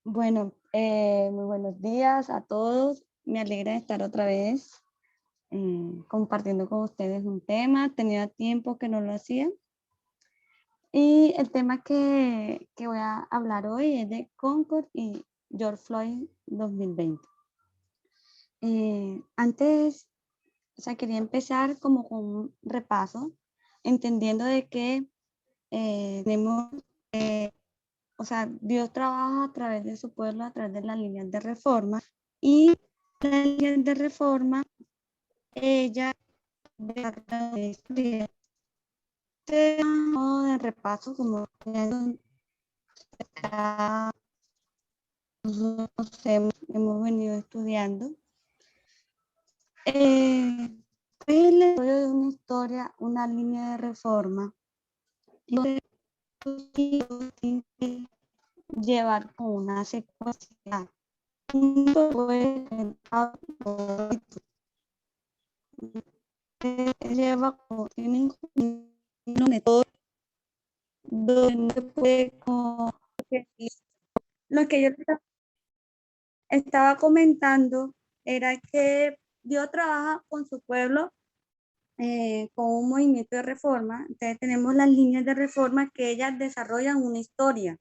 Bueno, muy buenos días a todos. Me alegra estar otra vez compartiendo con ustedes un tema. Tenía tiempo que no lo hacía. Y el tema que voy a hablar hoy es de Concord y George Floyd 2020. Antes, quería empezar como con un repaso, entendiendo de que tenemos, Dios trabaja a través de su pueblo, a través de las líneas de reforma. Y las líneas de reforma, ella de de repaso, como nosotros hemos venido estudiando. Es el estudio de una historia, una línea de reforma, donde tienen que llevar con una secuencia. Lleva como tienen un método donde puede lo que yo estaba comentando era que Dios trabaja con su pueblo con un movimiento de reforma. Entonces tenemos las líneas de reforma que ellas desarrollan una historia.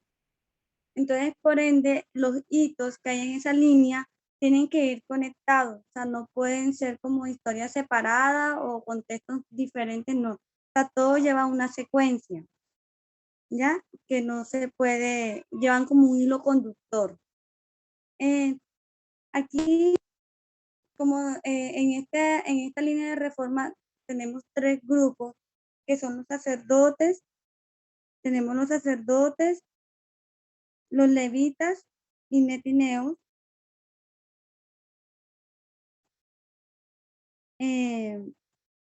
Entonces, por ende, los hitos que hay en esa línea tienen que ir conectados. O sea, no pueden ser como historias separadas o contextos diferentes, no. O sea, todo lleva una secuencia, ¿ya? Que no se puede, llevan como un hilo conductor. Aquí, como en esta línea de reforma, tenemos tres grupos, que son los sacerdotes. Tenemos los sacerdotes, los levitas y netineos.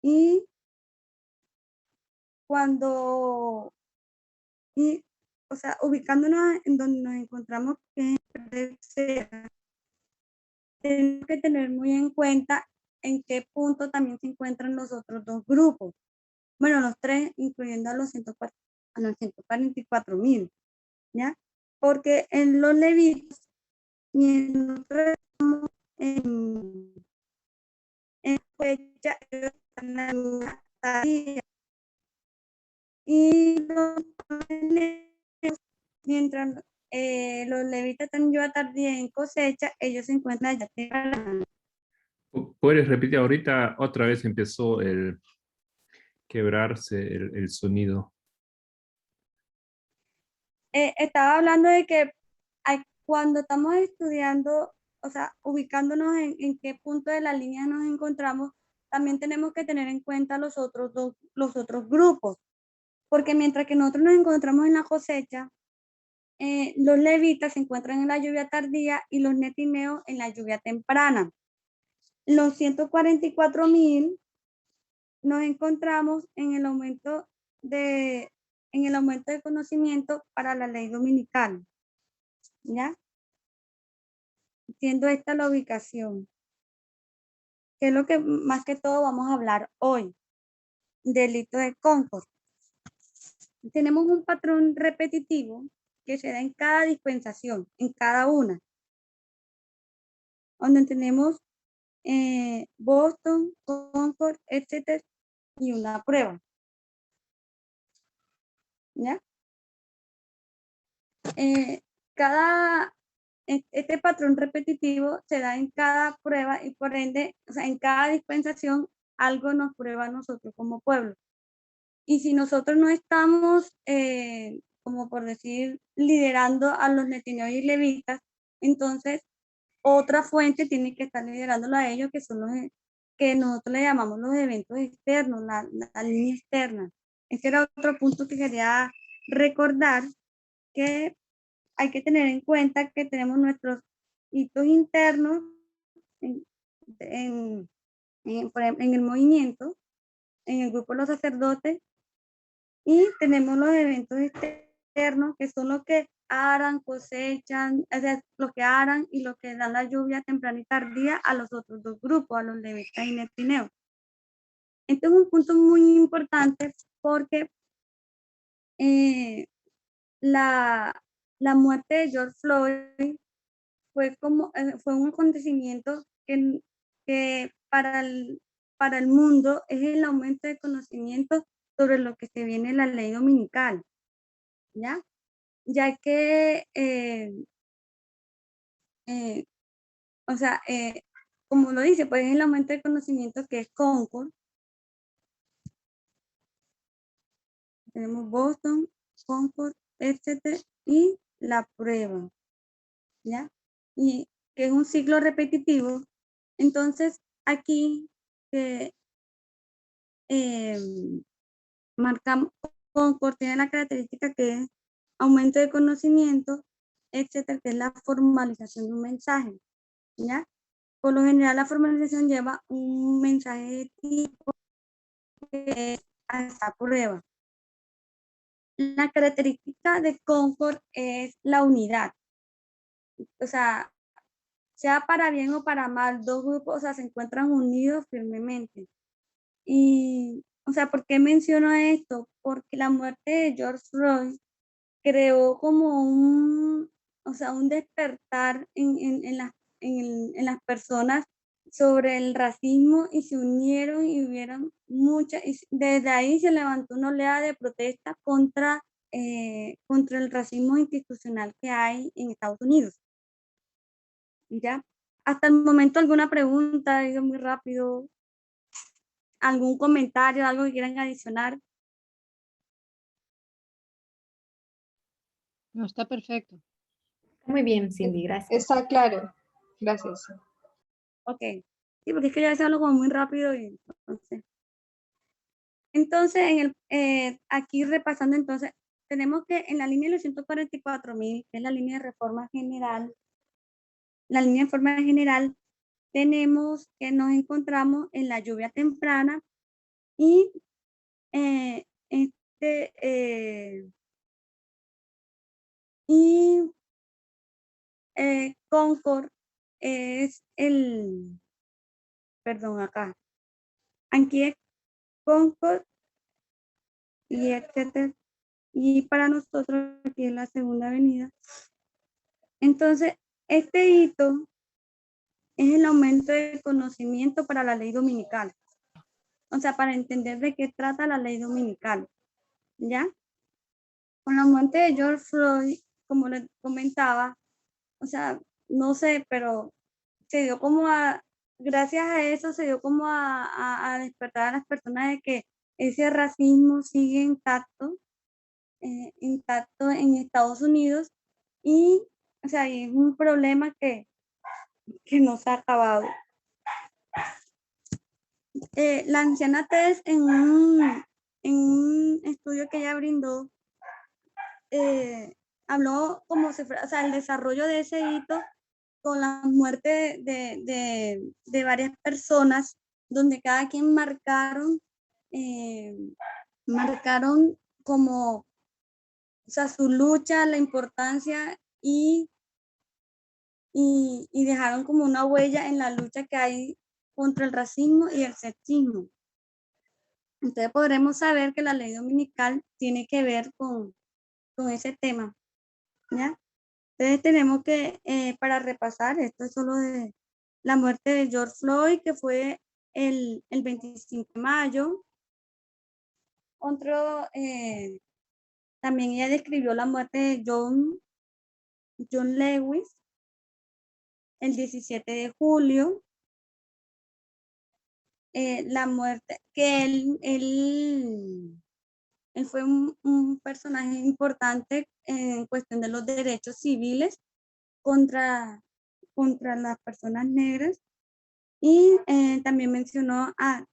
Y cuando, y, o sea, ubicándonos en donde nos encontramos, que tenemos que tener muy en cuenta en qué punto también se encuentran los otros dos grupos. Bueno, los tres, incluyendo a los 144.000, ¿ya? Porque en los levitas, mientras en, en fecha, y mientras los levitas están yo tardía en cosecha, ellos se encuentran ya temprano. ¿Puedes repetir? Ahorita otra vez empezó el quebrarse el sonido. Estaba hablando de que cuando estamos estudiando, o sea, ubicándonos en qué punto de la línea nos encontramos, también tenemos que tener en cuenta los otros grupos, porque mientras que nosotros nos encontramos en la cosecha, los levitas se encuentran en la lluvia tardía y los netineos en la lluvia temprana. Los 144.000 nos encontramos en el aumento de conocimiento para la ley dominical, ¿ya? Siendo esta la ubicación, que es lo que más que todo vamos a hablar hoy, delito de Concord. Tenemos un patrón repetitivo que se da en cada dispensación, en cada una, donde tenemos Boston, Concord, etcétera, y una prueba, ¿ya? Cada este patrón repetitivo se da en cada prueba y por ende, o sea, en cada dispensación algo nos prueba a nosotros como pueblo. Y si nosotros no estamos, como por decir, liderando a los netineos y levitas, entonces otra fuente tiene que estar liderándolo a ellos, que son los que nosotros le llamamos los eventos externos, la línea externa. Ese era otro punto que quería recordar, que hay que tener en cuenta que tenemos nuestros hitos internos en, en, en el movimiento, en el grupo de los sacerdotes, y tenemos los eventos externos, que son los que aran, cosechan, o sea, los que aran y los que dan la lluvia temprana y tardía a los otros dos grupos, a los levitas y netineos. Este es un punto muy importante porque la muerte de George Floyd fue un acontecimiento que para el mundo es el aumento de conocimiento sobre lo que se viene en la ley dominical, ¿ya? Ya que, o sea, como lo dice, pues es el aumento de conocimiento que es Concord. Tenemos Boston, Concord, etc. y la prueba, ¿ya? Y que es un ciclo repetitivo. Entonces, aquí marcamos Concord, tiene la característica que es aumento de conocimiento, etcétera, que es la formalización de un mensaje, ¿ya? Por lo general, la formalización lleva un mensaje de tipo que es a esa prueba. La característica de Concord es la unidad. O sea para bien o para mal, dos grupos, o sea, se encuentran unidos firmemente. Y, o sea, ¿por qué menciono esto? Porque la muerte de George Floyd creó como o sea, un despertar en las personas sobre el racismo y se unieron y hubieron muchas, y desde ahí se levantó una oleada de protesta contra el racismo institucional que hay en Estados Unidos. ¿Ya? Hasta el momento, ¿alguna pregunta? Digo muy rápido. ¿Algún comentario, algo que quieran adicionar? No, está perfecto. Muy bien, Cindy, gracias. Está claro. Gracias. Ok. Sí, porque es que yo a veces hablo como muy rápido y entonces aquí repasando, entonces, tenemos que en la línea de los 144.000, que es la línea de reforma general, tenemos que nos encontramos en la lluvia temprana y Concord es perdón, acá. Aquí es Concord y etcétera. Y para nosotros aquí es la Segunda Avenida. Entonces, este hito es el aumento de conocimiento para la ley dominical. O sea, para entender de qué trata la ley dominical. ¿Ya? Con la muerte de George Floyd, como les comentaba, o sea, no sé, pero se dio como gracias a eso se dio como a despertar a las personas de que ese racismo sigue intacto en Estados Unidos y, o sea, es un problema que no se ha acabado. La anciana Tess en un estudio que ella brindó, habló como si fuera, o sea, el desarrollo de ese hito con la muerte de varias personas, donde cada quien marcaron como, o sea, su lucha, la importancia y dejaron como una huella en la lucha que hay contra el racismo y el sexismo. Entonces podremos saber que la ley dominical tiene que ver con ese tema, ¿ya? Entonces tenemos que, para repasar, esto es solo de la muerte de George Floyd, que fue el 25 de mayo. También ella describió la muerte de John Lewis el 17 de julio. La muerte, que él fue un personaje importante en cuestión de los derechos civiles contra las personas negras. Y también mencionó a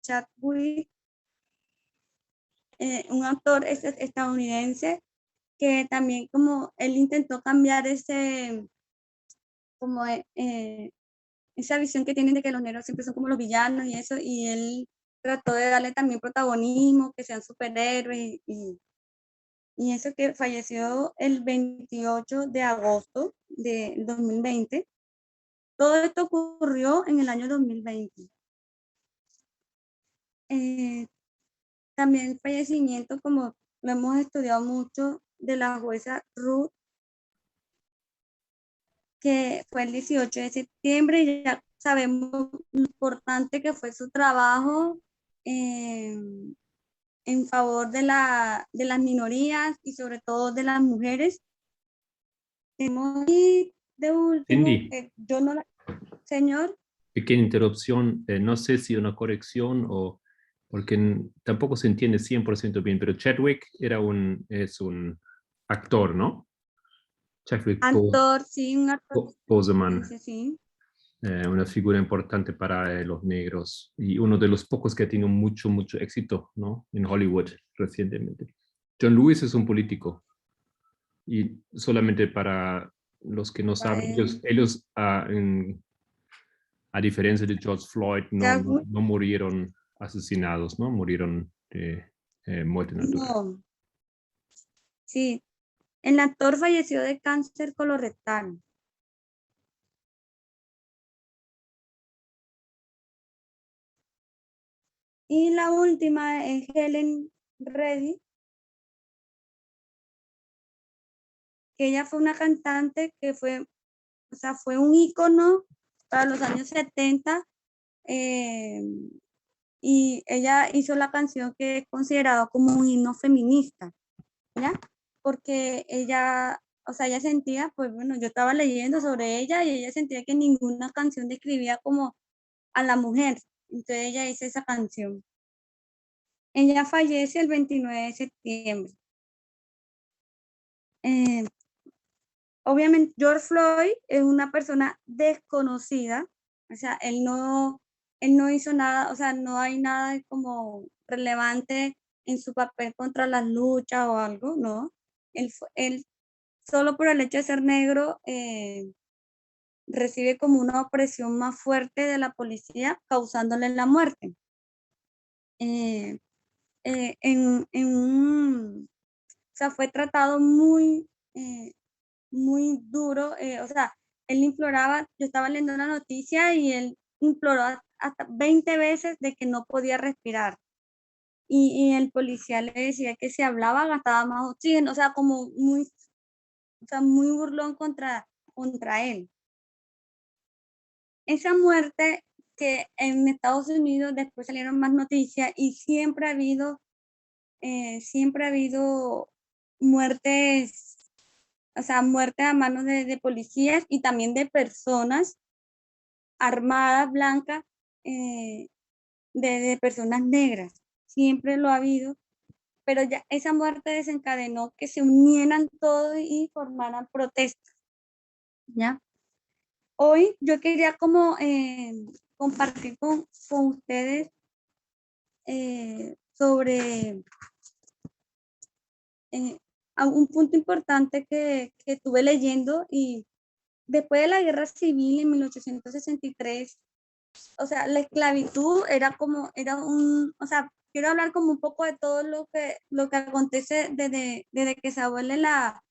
Chadwick, un actor estadounidense que también como él intentó cambiar esa visión que tienen de que los negros siempre son como los villanos y eso, y él trató de darle también protagonismo, que sean superhéroes y eso, que falleció el 28 de agosto de 2020. Todo esto ocurrió en el año 2020. También fallecimiento, como lo hemos estudiado mucho, de la jueza Ruth que fue el 18 de septiembre, y ya sabemos lo importante que fue su trabajo en favor de las minorías y sobre todo de las mujeres. Y de último, Cindy, yo no la... Señor, pequeña interrupción, no sé si una corrección o porque tampoco se entiende 100% bien, pero Chadwick es un actor, ¿no? Chadwick actor, sí, un actor Boseman, sí. una figura importante para los negros y uno de los pocos que ha tenido mucho, mucho éxito, ¿no? En Hollywood recientemente. John Lewis es un político y solamente para los que no saben, ellos a diferencia de George Floyd, no murieron asesinados, ¿no? Murieron de muerte natural. No, sí, el actor falleció de cáncer colorectal. Y la última es Helen Reddy, que ella fue una cantante que fue, o sea, fue un ícono para los años 70, y ella hizo la canción que es considerado como un himno feminista, ¿ya? Porque ella, o sea, ella sentía, pues bueno, yo estaba leyendo sobre ella y ella sentía que ninguna canción describía como a la mujer, entonces ella hizo esa canción. Ella fallece el 29 de septiembre. Obviamente, George Floyd es una persona desconocida, o sea, él no hizo nada, o sea, no hay nada como relevante en su papel contra las luchas o algo, ¿no? Él solo por el hecho de ser negro, recibe como una opresión más fuerte de la policía, causándole la muerte. O sea, fue tratado muy, muy duro, o sea, él imploraba, yo estaba leyendo una noticia y él imploró hasta 20 veces de que no podía respirar. Y el policía le decía que si hablaba gastaba más oxígeno, o sea, como muy, o sea, muy burlón contra él. Esa muerte que en Estados Unidos después salieron más noticias y siempre ha habido muertes, o sea, muertes a manos de policías y también de personas armadas, blancas, de personas negras. Siempre lo ha habido, pero ya esa muerte desencadenó que se unieran todos y formaran protestas, ¿ya? Hoy yo quería como compartir con ustedes sobre un punto importante que estuve leyendo, y después de la guerra civil en 1863, o sea, la esclavitud o sea, quiero hablar como un poco de todo lo que acontece desde que se abole la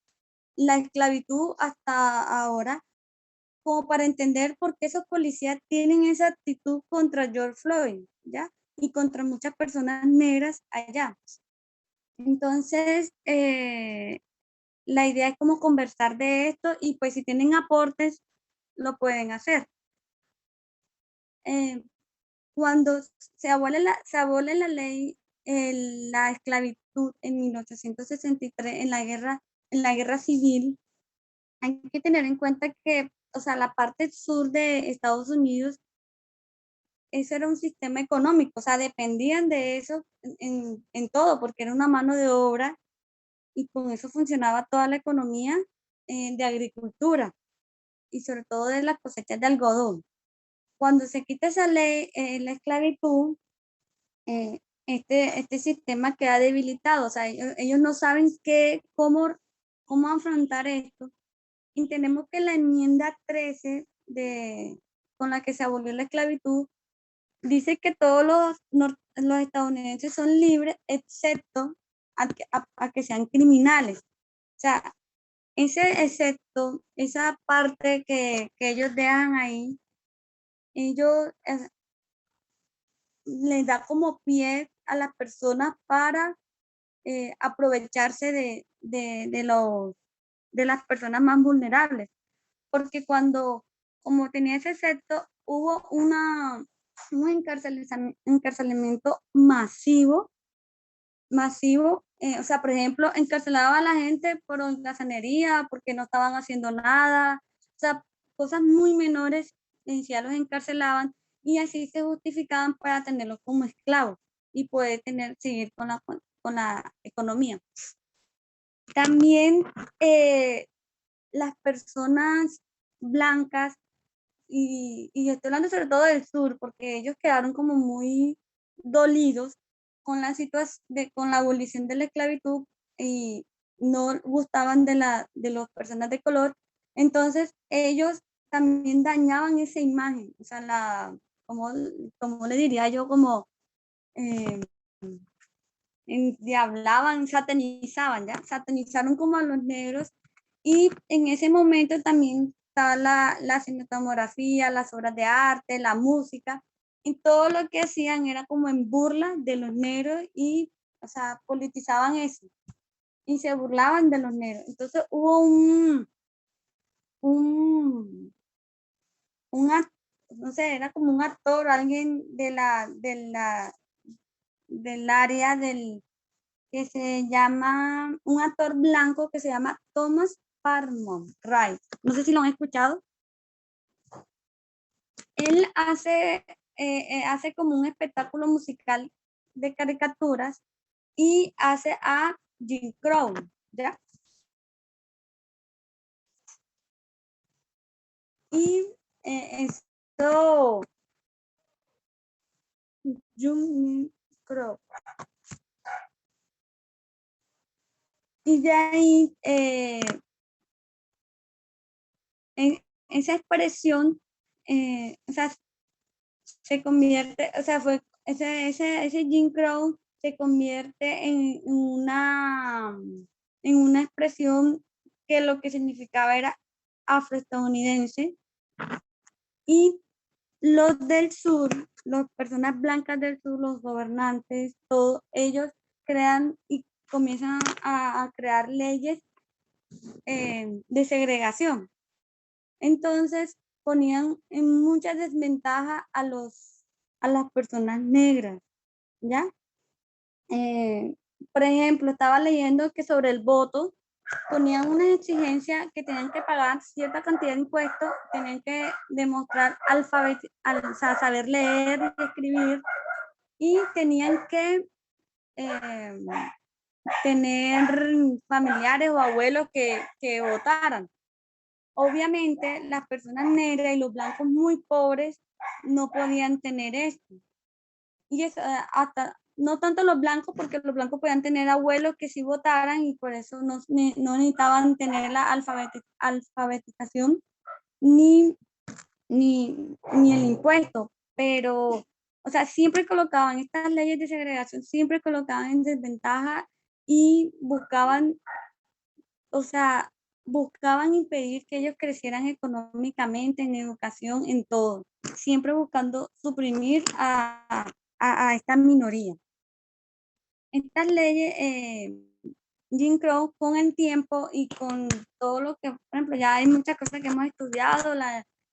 esclavitud hasta ahora, como para entender por qué esos policías tienen esa actitud contra George Floyd, ¿ya? Y contra muchas personas negras allá. Entonces, la idea es como conversar de esto y pues si tienen aportes, lo pueden hacer. Cuando se abole la ley, la esclavitud en 1863 en la guerra civil, hay que tener en cuenta que, o sea, la parte sur de Estados Unidos, ese era un sistema económico, o sea, dependían de eso en todo, porque era una mano de obra y con eso funcionaba toda la economía de agricultura y sobre todo de las cosechas de algodón. Cuando se quita esa ley, la esclavitud, este sistema queda debilitado, o sea, ellos no saben cómo afrontar esto. Y tenemos que la enmienda 13 con la que se abolió la esclavitud dice que todos los estadounidenses son libres, excepto a que sean criminales. O sea, ese excepto, esa parte que ellos dejan ahí, ellos les da como pie a las personas para aprovecharse de las personas más vulnerables. porque cuando, como tenía ese efecto, hubo un encarcelamiento masivo, o sea, por ejemplo, encarcelaban a la gente por holgazanería, porque no estaban haciendo nada, o sea, cosas muy menores, ya los encarcelaban y así se justificaban para tenerlos como esclavos y poder seguir con la economía. También las personas blancas, y estoy hablando sobre todo del sur, porque ellos quedaron como muy dolidos con la situación, con la abolición de la esclavitud y no gustaban de las personas de color. Entonces ellos también dañaban esa imagen, o sea, como le diría yo, como endiablaban, satanizaron como a los negros, y en ese momento también estaba la cinematografía, las obras de arte, la música, y todo lo que hacían era como en burla de los negros y, o sea, politizaban eso y se burlaban de los negros. Entonces hubo un no sé, era como un actor, alguien del área que se llama, un actor blanco que se llama Thomas Parmon Wright. No sé si lo han escuchado. Él hace como un espectáculo musical de caricaturas y hace a Jim Crow, ¿ya? Y esto, Jim Crow. Y de ahí, esa expresión, o sea, se convierte, o sea, fue ese Jim Crow se convierte en una expresión que lo que significaba era afroestadounidense, y los del sur, las personas blancas del sur, los gobernantes, todos ellos crean y comienzan a crear leyes de segregación. Entonces ponían en mucha desventaja a las personas negras, ¿ya? Por ejemplo, estaba leyendo que sobre el voto ponían una exigencia que tenían que pagar cierta cantidad de impuestos, tenían que demostrar o sea, saber leer y escribir, y tenían que tener familiares o abuelos que votaran. Obviamente, las personas negras y los blancos muy pobres no podían tener esto. Y eso, hasta, no tanto los blancos, porque los blancos podían tener abuelos que sí votaran y por eso no necesitaban tener la alfabetización ni el impuesto. Pero, o sea, siempre colocaban estas leyes de segregación, siempre colocaban en desventaja y buscaban, o sea, buscaban impedir que ellos crecieran económicamente, en educación, en todo, siempre buscando suprimir a esta minoría. Estas leyes, Jim Crow, con el tiempo y con todo lo que, por ejemplo, ya hay muchas cosas que hemos estudiado,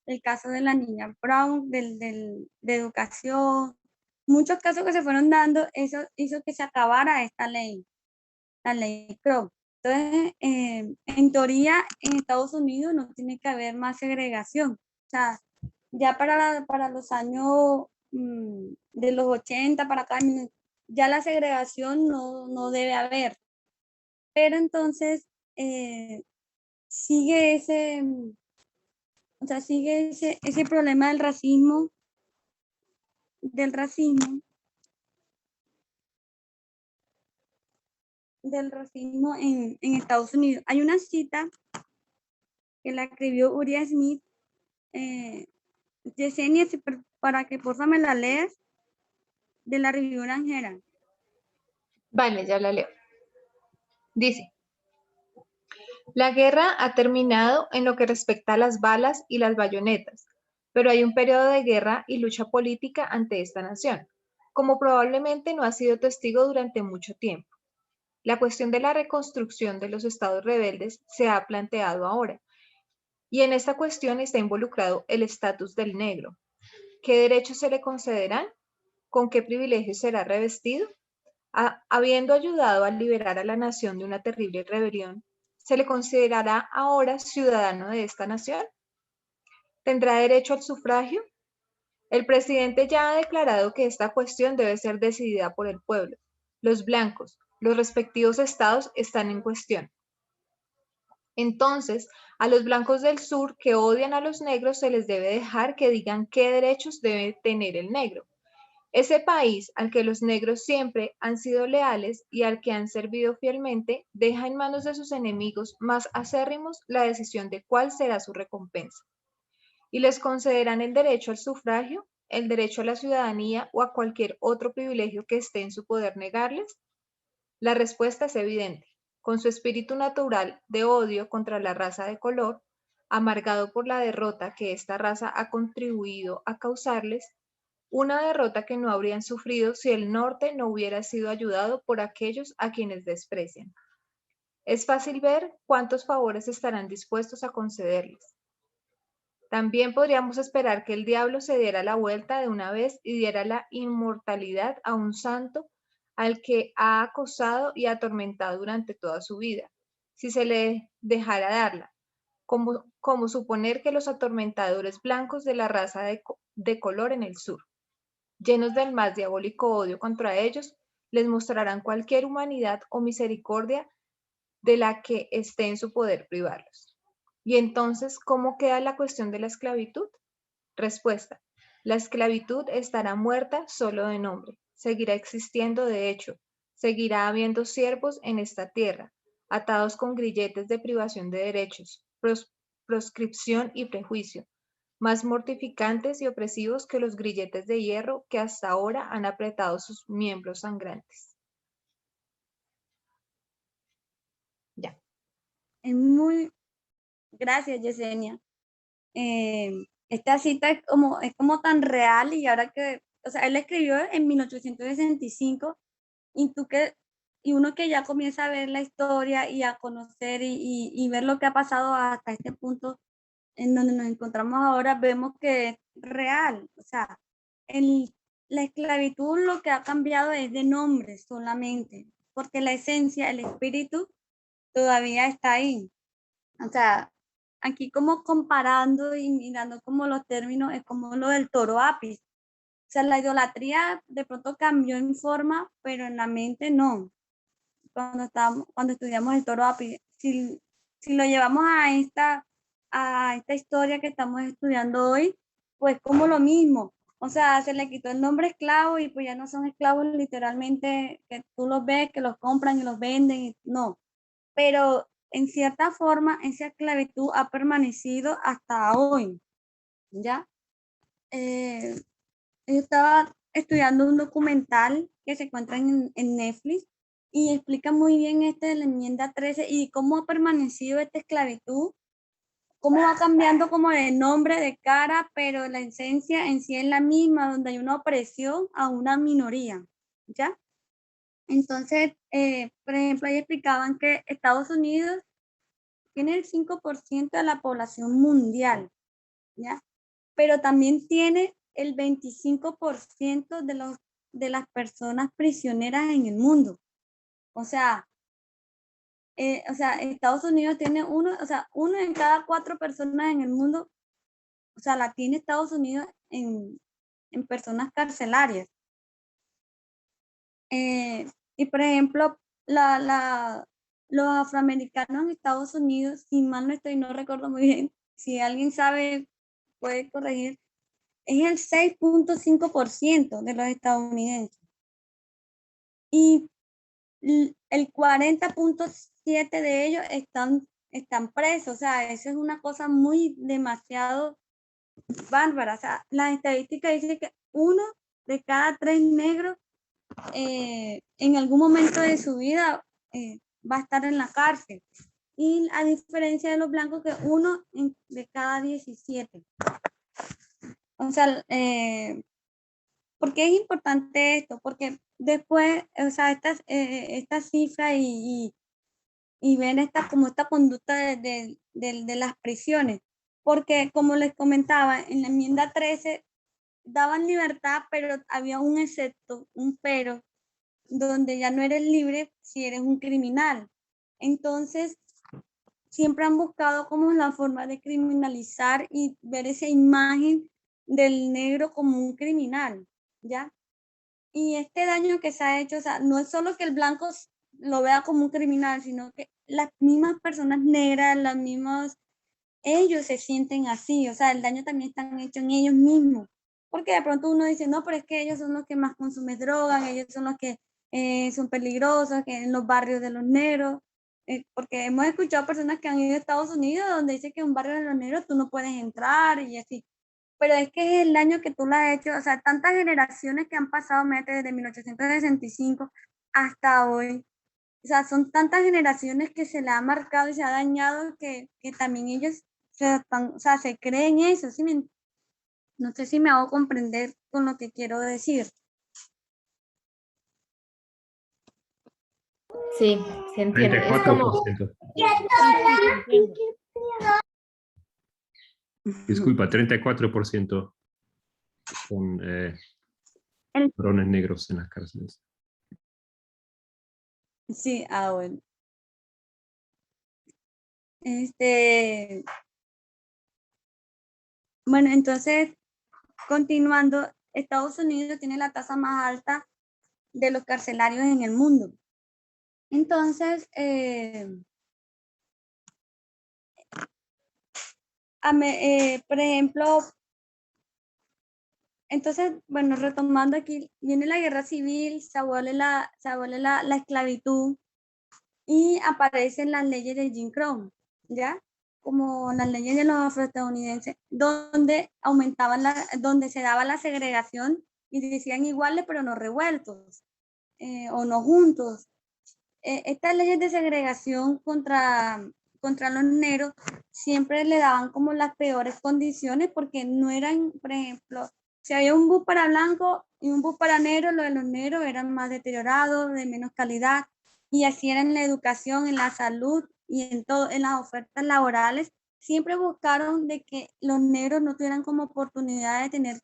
el caso de la niña Brown, de educación, muchos casos que se fueron dando, eso hizo que se acabara esta ley, la ley Crow. Entonces, en teoría, en Estados Unidos no tiene que haber más segregación. O sea, ya para los años de los 80 para acá, ya la segregación no debe haber. Pero entonces, sigue o sea, sigue ese problema del racismo en Estados Unidos. Hay una cita que la escribió Uriah Smith, Yesenia, para que por favor me la leas, de la Review Granjera. Vale, ya la leo. Dice: la guerra ha terminado en lo que respecta a las balas y las bayonetas, pero hay un periodo de guerra y lucha política ante esta nación, como probablemente no ha sido testigo durante mucho tiempo. La cuestión de la reconstrucción de los estados rebeldes se ha planteado ahora, Y en esta cuestión está involucrado el estatus del negro. ¿Qué derechos se le concederán? ¿Con qué privilegios será revestido? Habiendo ayudado a liberar a la nación de una terrible rebelión, ¿se le considerará ahora ciudadano de esta nación? ¿Tendrá derecho al sufragio? El presidente ya ha declarado que esta cuestión debe ser decidida por el pueblo. Los blancos, los respectivos estados están en cuestión. Entonces, a los blancos del sur que odian a los negros se les debe dejar que digan qué derechos debe tener el negro. Ese país al que los negros siempre han sido leales y al que han servido fielmente, deja en manos de sus enemigos más acérrimos la decisión de cuál será su recompensa. Y les concederán el derecho al sufragio, el derecho a la ciudadanía o a cualquier otro privilegio que esté en su poder negarles. La respuesta es evidente. Con su espíritu natural de odio contra la raza de color, amargado por la derrota que esta raza ha contribuido a causarles, una derrota que no habrían sufrido si el norte no hubiera sido ayudado por aquellos a quienes desprecian. Es fácil ver cuántos favores estarán dispuestos a concederles. También podríamos esperar que el diablo se diera la vuelta de una vez y diera la inmortalidad a un santo al que ha acosado y atormentado durante toda su vida, si se le dejara darla, como suponer que los atormentadores blancos de la raza de color en el sur, llenos del más diabólico odio contra ellos, les mostrarán cualquier humanidad o misericordia de la que esté en su poder privarlos. Y entonces, ¿cómo queda la cuestión de la esclavitud? Respuesta: la esclavitud estará muerta solo de nombre, seguirá existiendo de hecho, seguirá habiendo siervos en esta tierra, atados con grilletes de privación de derechos, proscripción y prejuicio, más mortificantes y opresivos que los grilletes de hierro que hasta ahora han apretado sus miembros sangrantes. Ya. Es muy... Gracias, Yesenia. Esta cita es como tan real y ahora que, o sea, él escribió en 1865 y uno que ya comienza a ver la historia y a conocer y ver lo que ha pasado hasta este punto en donde nos encontramos ahora, vemos que es real. O sea, la esclavitud lo que ha cambiado es de nombre solamente, porque la esencia, el espíritu todavía está ahí. O sea, aquí como comparando y mirando como los términos, es como lo del toro Apis. O sea, la idolatría de pronto cambió en forma, pero en la mente no. Cuando estudiamos el toro Apis, si lo llevamos a esta historia que estamos estudiando hoy, pues como lo mismo. O sea, se le quitó el nombre esclavo y pues ya no son esclavos literalmente que tú los ves, que los compran y los venden, y no. Pero en cierta forma, esa esclavitud ha permanecido hasta hoy, ¿ya? Yo estaba estudiando un documental que se encuentra en Netflix y explica muy bien de la enmienda 13 y cómo ha permanecido esta esclavitud, cómo va cambiando como de nombre, de cara, pero la esencia en sí es la misma, donde hay una opresión a una minoría, ¿ya? Entonces, por ejemplo, ahí explicaban que Estados Unidos tiene el 5% de la población mundial, ¿ya? Pero también tiene el 25% de las personas prisioneras en el mundo. O sea, Estados Unidos tiene uno en cada 4 personas en el mundo, o sea, la tiene Estados Unidos en personas carcelarias. Y por ejemplo, los afroamericanos en Estados Unidos, si mal no estoy, no recuerdo muy bien, si alguien sabe, puede corregir, es el 6.5% de los estadounidenses. Y el 40.7% de ellos están presos. O sea, eso es una cosa demasiado bárbara. O sea, las estadísticas dicen que 1 de cada 3 negros en algún momento de su vida va a estar en la cárcel. Y a diferencia de los blancos, que 1 de cada 17. O sea, ¿por qué es importante esto? Porque después, o sea, esta cifra y ven esta conducta de las prisiones, porque como les comentaba, en la enmienda 13 daban libertad, pero había un excepto, un pero, donde ya no eres libre si eres un criminal. Entonces, siempre han buscado como la forma de criminalizar y ver esa imagen del negro como un criminal, ¿ya? Y este daño que se ha hecho, o sea, no es solo que el blanco lo vea como un criminal, sino que las mismas personas negras, las mismas, ellos se sienten así, o sea, el daño también está hecho en ellos mismos. Porque de pronto uno dice, no, pero es que ellos son los que más consumen drogas, ellos son los que son peligrosos, que en los barrios de los negros, porque hemos escuchado personas que han ido a Estados Unidos donde dice que en un barrio de los negros tú no puedes entrar y así. Pero es que es el daño que tú le has hecho, o sea, tantas generaciones que han pasado, mete, desde 1865 hasta hoy. O sea, son tantas generaciones que se le ha marcado y se ha dañado que también ellos o sea, se creen eso. ¿Sí? No sé si me hago comprender con lo que quiero decir. Sí, se entiende. Es como, 34%. Disculpa, 34% con varones negros en las cárceles. Sí, bueno. Bueno, entonces, continuando, Estados Unidos tiene la tasa más alta de los carcelarios en el mundo. Entonces, por ejemplo, entonces, bueno, retomando aquí, viene la guerra civil, se abole la esclavitud y aparecen las leyes de Jim Crow, ¿ya? Como las leyes de los afroestadounidenses, donde donde se daba la segregación y decían iguales pero no revueltos o no juntos. Estas leyes de segregación contra los negros siempre le daban como las peores condiciones porque no eran, por ejemplo, si había un bus para blanco y un bus para negro, los de los negros eran más deteriorados, de menos calidad, y así era en la educación, en la salud y en las ofertas laborales. Siempre buscaron de que los negros no tuvieran como oportunidad de tener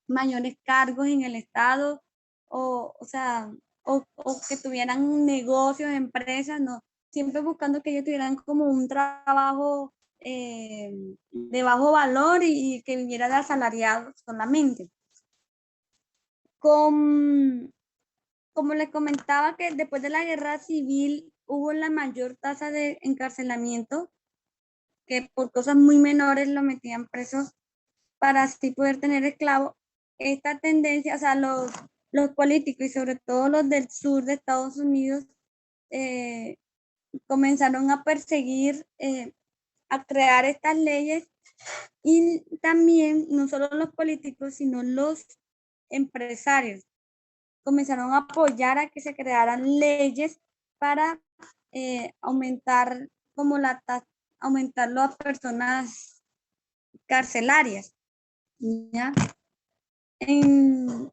mayores cargos en el Estado, o sea, o que tuvieran negocios, empresas, no, siempre buscando que ellos tuvieran como un trabajo de bajo valor y que viviera de asalariado solamente. Como les comentaba que después de la guerra civil hubo la mayor tasa de encarcelamiento, que por cosas muy menores lo metían presos para así poder tener esclavos. Esta tendencia, o sea, los políticos y sobre todo los del sur de Estados Unidos comenzaron a perseguir, a crear estas leyes, y también no solo los políticos, sino los empresarios comenzaron a apoyar a que se crearan leyes para aumentar como aumentarlo a personas carcelarias, ¿ya? En,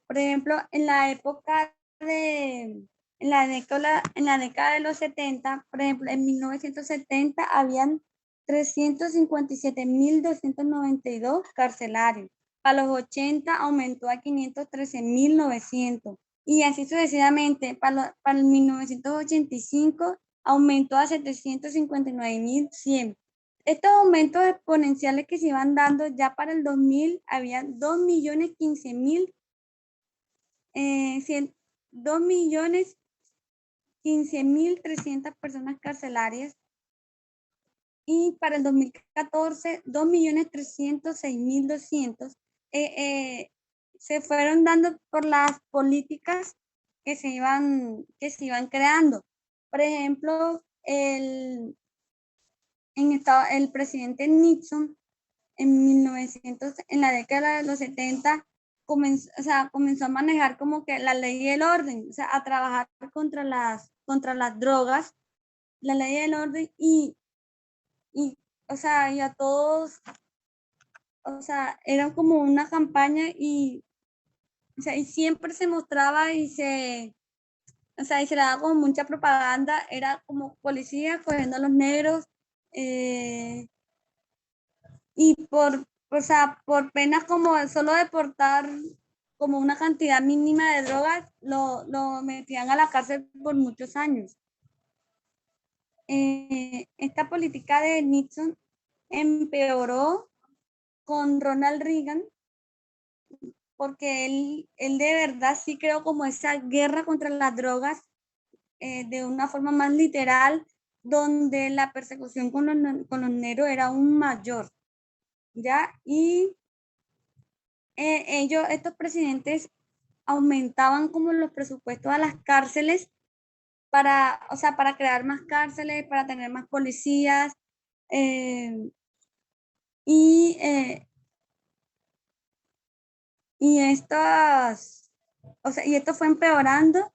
por ejemplo, en la época en la década de los 70, por ejemplo, en 1970 habían 357.292 carcelarios. Para los 80 aumentó a 513.900 y así sucesivamente. Para el 1985 aumentó a 759.100. Estos aumentos exponenciales que se iban dando, ya para el 2000 había 2.015.300 personas carcelarias, y para el 2014 2.306.200. Se fueron dando por las políticas que se iban creando. Por ejemplo, el presidente Nixon en la década de los 70 comenzó a manejar como que la ley y el orden, o sea, a trabajar contra las drogas, la ley y el orden, y o sea, y a todos, o sea, era como una campaña, y, o sea, y siempre se mostraba y se o sea, y se le daba como mucha propaganda, era como policía cogiendo a los negros, y o sea, por penas como solo de portar como una cantidad mínima de drogas, lo metían a la cárcel por muchos años. Esta política de Nixon empeoró con Ronald Reagan, porque él de verdad sí creó como esa guerra contra las drogas de una forma más literal, donde la persecución con los negros era aún mayor, ¿ya? Y estos presidentes aumentaban como los presupuestos a las cárceles para, o sea, para crear más cárceles, para tener más policías, y, eh, y estas, o sea, y esto fue empeorando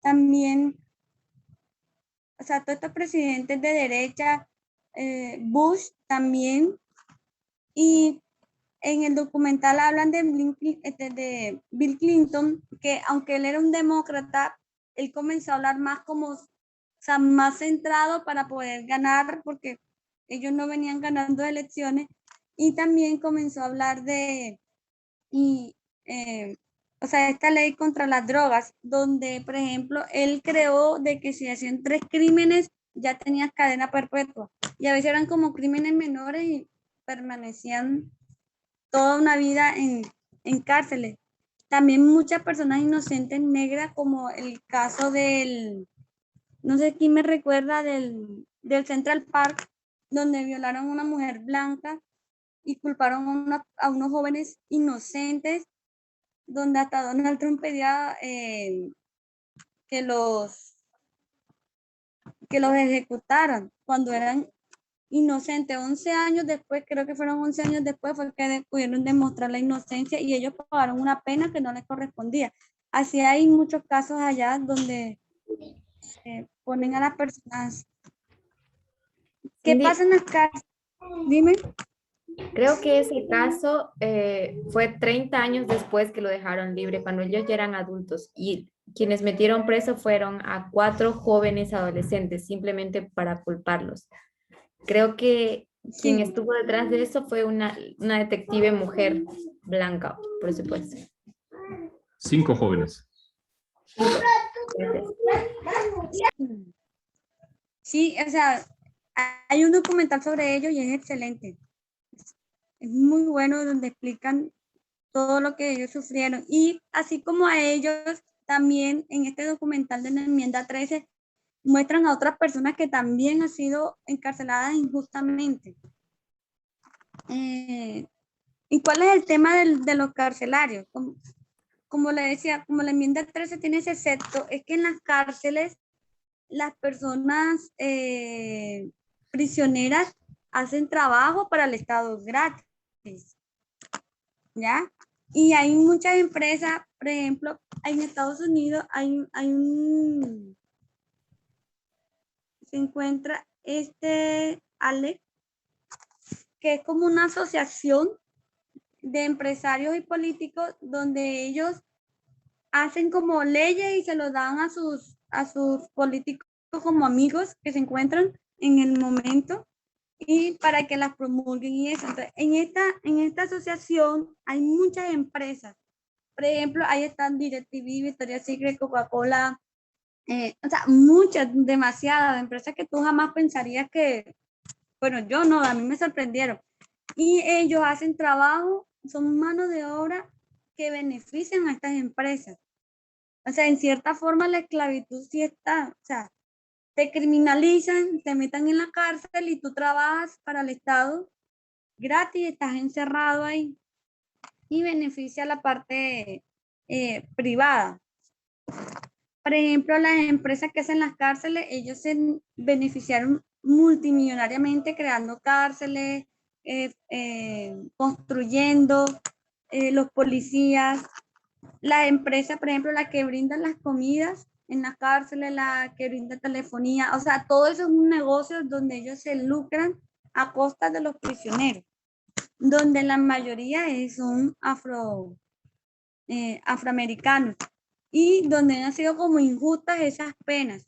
también, o sea, todos estos presidentes de derecha, Bush también, y en el documental hablan de Bill Clinton, que aunque él era un demócrata, él comenzó a hablar más como, o sea, más centrado para poder ganar, porque ellos no venían ganando elecciones, y también comenzó a hablar de, o sea, esta ley contra las drogas, donde, por ejemplo, él creó de que si hacían 3 crímenes, ya tenías cadena perpetua, y a veces eran como crímenes menores y permanecían toda una vida en cárceles. También muchas personas inocentes negras, como el caso no sé quién me recuerda, del Central Park, donde violaron a una mujer blanca y culparon a unos jóvenes inocentes, donde hasta Donald Trump pedía que los ejecutaran cuando eran inocentes. 11 años después, creo que fueron 11 años después, fue que pudieron demostrar la inocencia y ellos pagaron una pena que no les correspondía. Así hay muchos casos allá donde ponen a las personas. ¿Qué Cindy, pasa en las cárceles? Dime. creo que ese caso fue 30 años después que lo dejaron libre, cuando ellos ya eran adultos, y quienes metieron preso fueron a 4 jóvenes adolescentes, simplemente para culparlos. Creo que quien Sí. estuvo detrás de eso fue una detective mujer blanca, por supuesto. 5 jóvenes. Sí, o sea, hay un documental sobre ello y es excelente. Es muy bueno, donde explican todo lo que ellos sufrieron. Y así como a ellos, también en este documental de la enmienda 13, muestran a otras personas que también han sido encarceladas injustamente. ¿Y cuál es el tema de los carcelarios? Como le decía, como la enmienda 13 tiene ese excepto, es que en las cárceles las personas prisioneras hacen trabajo para el Estado gratis, ¿ya? Y hay muchas empresas, por ejemplo, en Estados Unidos se encuentra ALEC, que es como una asociación de empresarios y políticos donde ellos hacen como leyes y se los dan a sus políticos como amigos que se encuentran en el momento, y para que las promulguen y eso. Entonces, en esta asociación hay muchas empresas. Por ejemplo, ahí están DirecTV, Victoria's Secret, Coca-Cola, o sea, muchas, demasiadas empresas que tú jamás pensarías que, bueno, yo no, a mí me sorprendieron. Y ellos hacen trabajo, son mano de obra que benefician a estas empresas. O sea, en cierta forma la esclavitud sí está, o sea, te criminalizan, te metan en la cárcel y tú trabajas para el Estado gratis, estás encerrado ahí, y beneficia a la parte privada. Por ejemplo, las empresas que hacen las cárceles, ellos se beneficiaron multimillonariamente creando cárceles, construyendo, los policías, las empresas, por ejemplo, las que brindan las comidas en las cárceles, la que brinda telefonía, o sea, todo eso es un negocio donde ellos se lucran a costa de los prisioneros, donde la mayoría son afroamericanos. y donde han sido como injustas esas penas.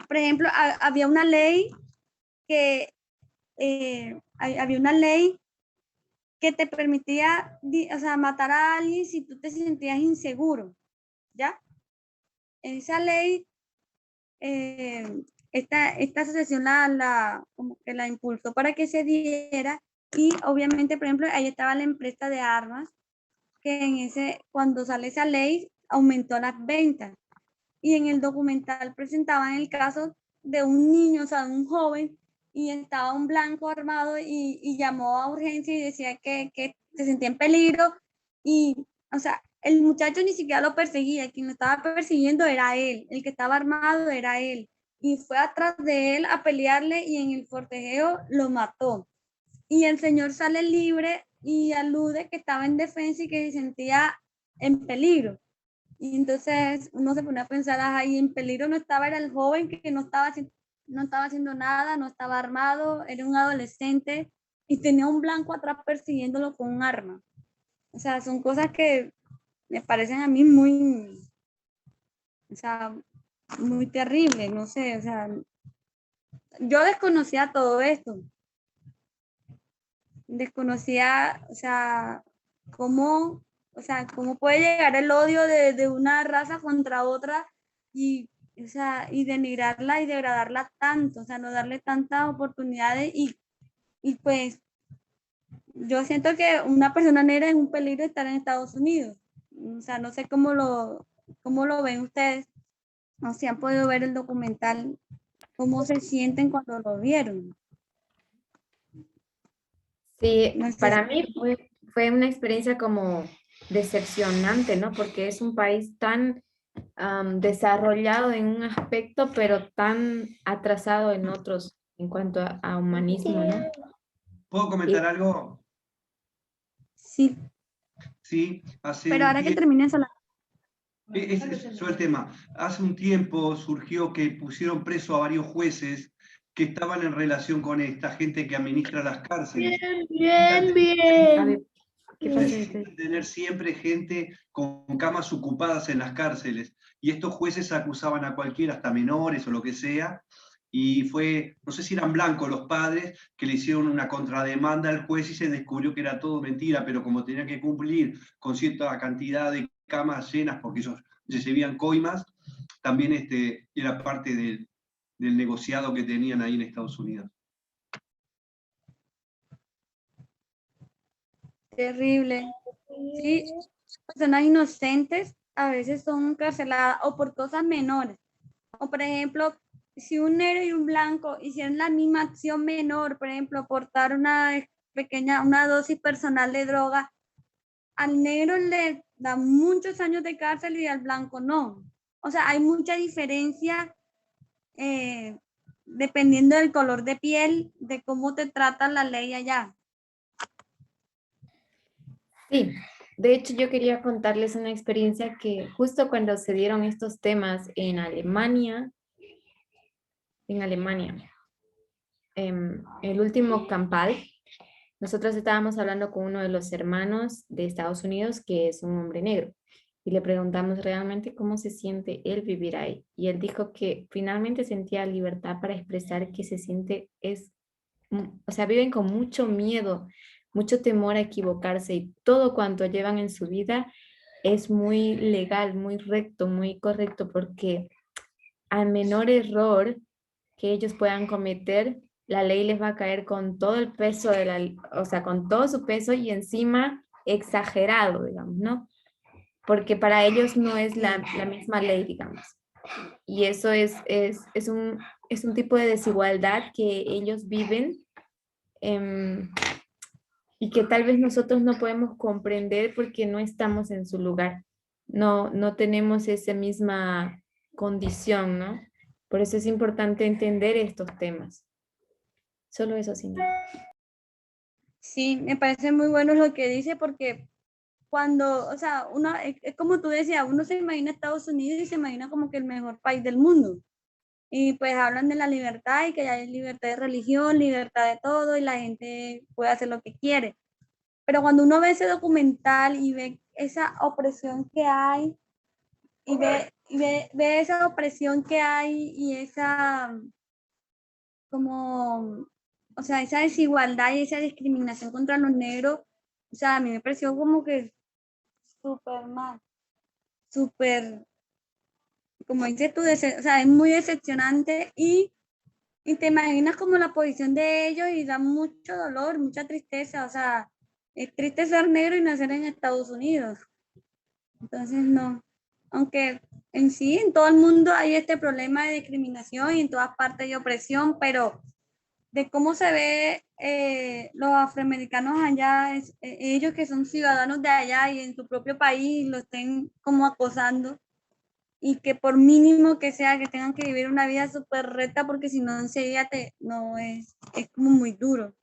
Por ejemplo, había una ley que había una ley que te permitía, o sea, matar a alguien si tú te sentías inseguro, ¿ya? Esa ley, esta asociación como que la impulsó para que se diera, y obviamente, por ejemplo, ahí estaba la empresa de armas, que cuando sale esa ley, aumentó las ventas. Y en el documental presentaban el caso de un niño, o sea, de un joven, y estaba un blanco armado y llamó a urgencia y decía que se sentía en peligro. Y, o sea, el muchacho ni siquiera lo perseguía, quien lo estaba persiguiendo era él, el que estaba armado era él. Y fue atrás de él a pelearle y en el forcejeo lo mató. Y el señor sale libre y alude que estaba en defensa y que se sentía en peligro. Y entonces uno se pone a pensar, ahí en peligro no estaba, era el joven que no estaba haciendo nada, no estaba armado, era un adolescente y tenía un blanco atrás persiguiéndolo con un arma. O sea, son cosas que me parecen a mí muy, o sea, muy terribles, no sé, o sea, yo desconocía todo esto, desconocía, o sea, cómo puede llegar el odio de una raza contra otra y, o sea, y denigrarla y degradarla tanto, o sea, no darle tantas oportunidades y pues yo siento que una persona negra es un peligro estar en Estados Unidos. O sea, no sé cómo lo ven ustedes, no sé si han podido ver el documental, cómo se sienten cuando lo vieron. Sí, No sé para si- mí fue una experiencia como decepcionante, ¿no? Porque es un país tan desarrollado en un aspecto, pero tan atrasado en otros en cuanto a humanismo, ¿no? ¿Puedo Y comentar algo? sí, Sí, hace pero un ahora que tiempo, termines la... sobre el tema, hace un tiempo surgió que pusieron preso a varios jueces que estaban en relación con esta gente que administra las cárceles. a ver, ¿qué pasa? Necesitan tener siempre gente con camas ocupadas en las cárceles. Y estos jueces acusaban a cualquiera, hasta menores o lo que sea, y fue, no sé si eran blancos los padres, que le hicieron una contrademanda al juez y se descubrió que era todo mentira, pero como tenían que cumplir con cierta cantidad de camas llenas porque ellos recibían coimas, también era parte del negociado que tenían ahí en Estados Unidos. Terrible. Sí, personas inocentes a veces son encarceladas o por cosas menores. O por ejemplo, si un negro y un blanco hicieran la misma acción menor, por ejemplo, portar una dosis personal de droga, al negro le da muchos años de cárcel y al blanco no. O sea, hay mucha diferencia eh, dependiendo del color de piel, de cómo te trata la ley allá. Sí, de hecho yo quería contarles una experiencia que justo cuando se dieron estos temas en Alemania, el último campal, nosotros estábamos hablando con uno de los hermanos de Estados Unidos, que es un hombre negro, y le preguntamos realmente cómo se siente él vivir ahí. Y él dijo que finalmente sentía libertad para expresar que se siente, o sea, viven con mucho miedo, mucho temor a equivocarse y todo cuanto llevan en su vida es muy legal, muy recto, muy correcto, porque al menor error que ellos puedan cometer, la ley les va a caer con todo el peso o sea, con todo su peso y encima exagerado, digamos, ¿no? Porque para ellos no es la misma ley, digamos. Y eso es un tipo de desigualdad que ellos viven y que tal vez nosotros no podemos comprender porque no estamos en su lugar. No tenemos esa misma condición, ¿no? Por eso es importante entender estos temas. Solo eso, Cindy. Sí, me parece muy bueno lo que dice porque cuando, o sea, es como tú decías, uno se imagina Estados Unidos y se imagina como que el mejor país del mundo. Y pues hablan de la libertad y que hay libertad de religión, libertad de todo y la gente puede hacer lo que quiere. Pero cuando uno ve ese documental y ve esa opresión que hay ve esa opresión que hay y esa como, o sea, esa desigualdad y esa discriminación contra los negros, o sea, a mí me pareció como que súper mal, súper, como dices tú, o sea, es muy decepcionante y te imaginas como la posición de ellos y da mucho dolor, mucha tristeza, o sea, es triste ser negro y nacer en Estados Unidos. Entonces, no, aunque en sí, en todo el mundo hay este problema de discriminación y en todas partes hay opresión, pero de cómo se ve los afroamericanos allá, ellos que son ciudadanos de allá y en su propio país lo estén como acosando y que por mínimo que sea que tengan que vivir una vida súper recta porque si no enseguida no es como muy duro.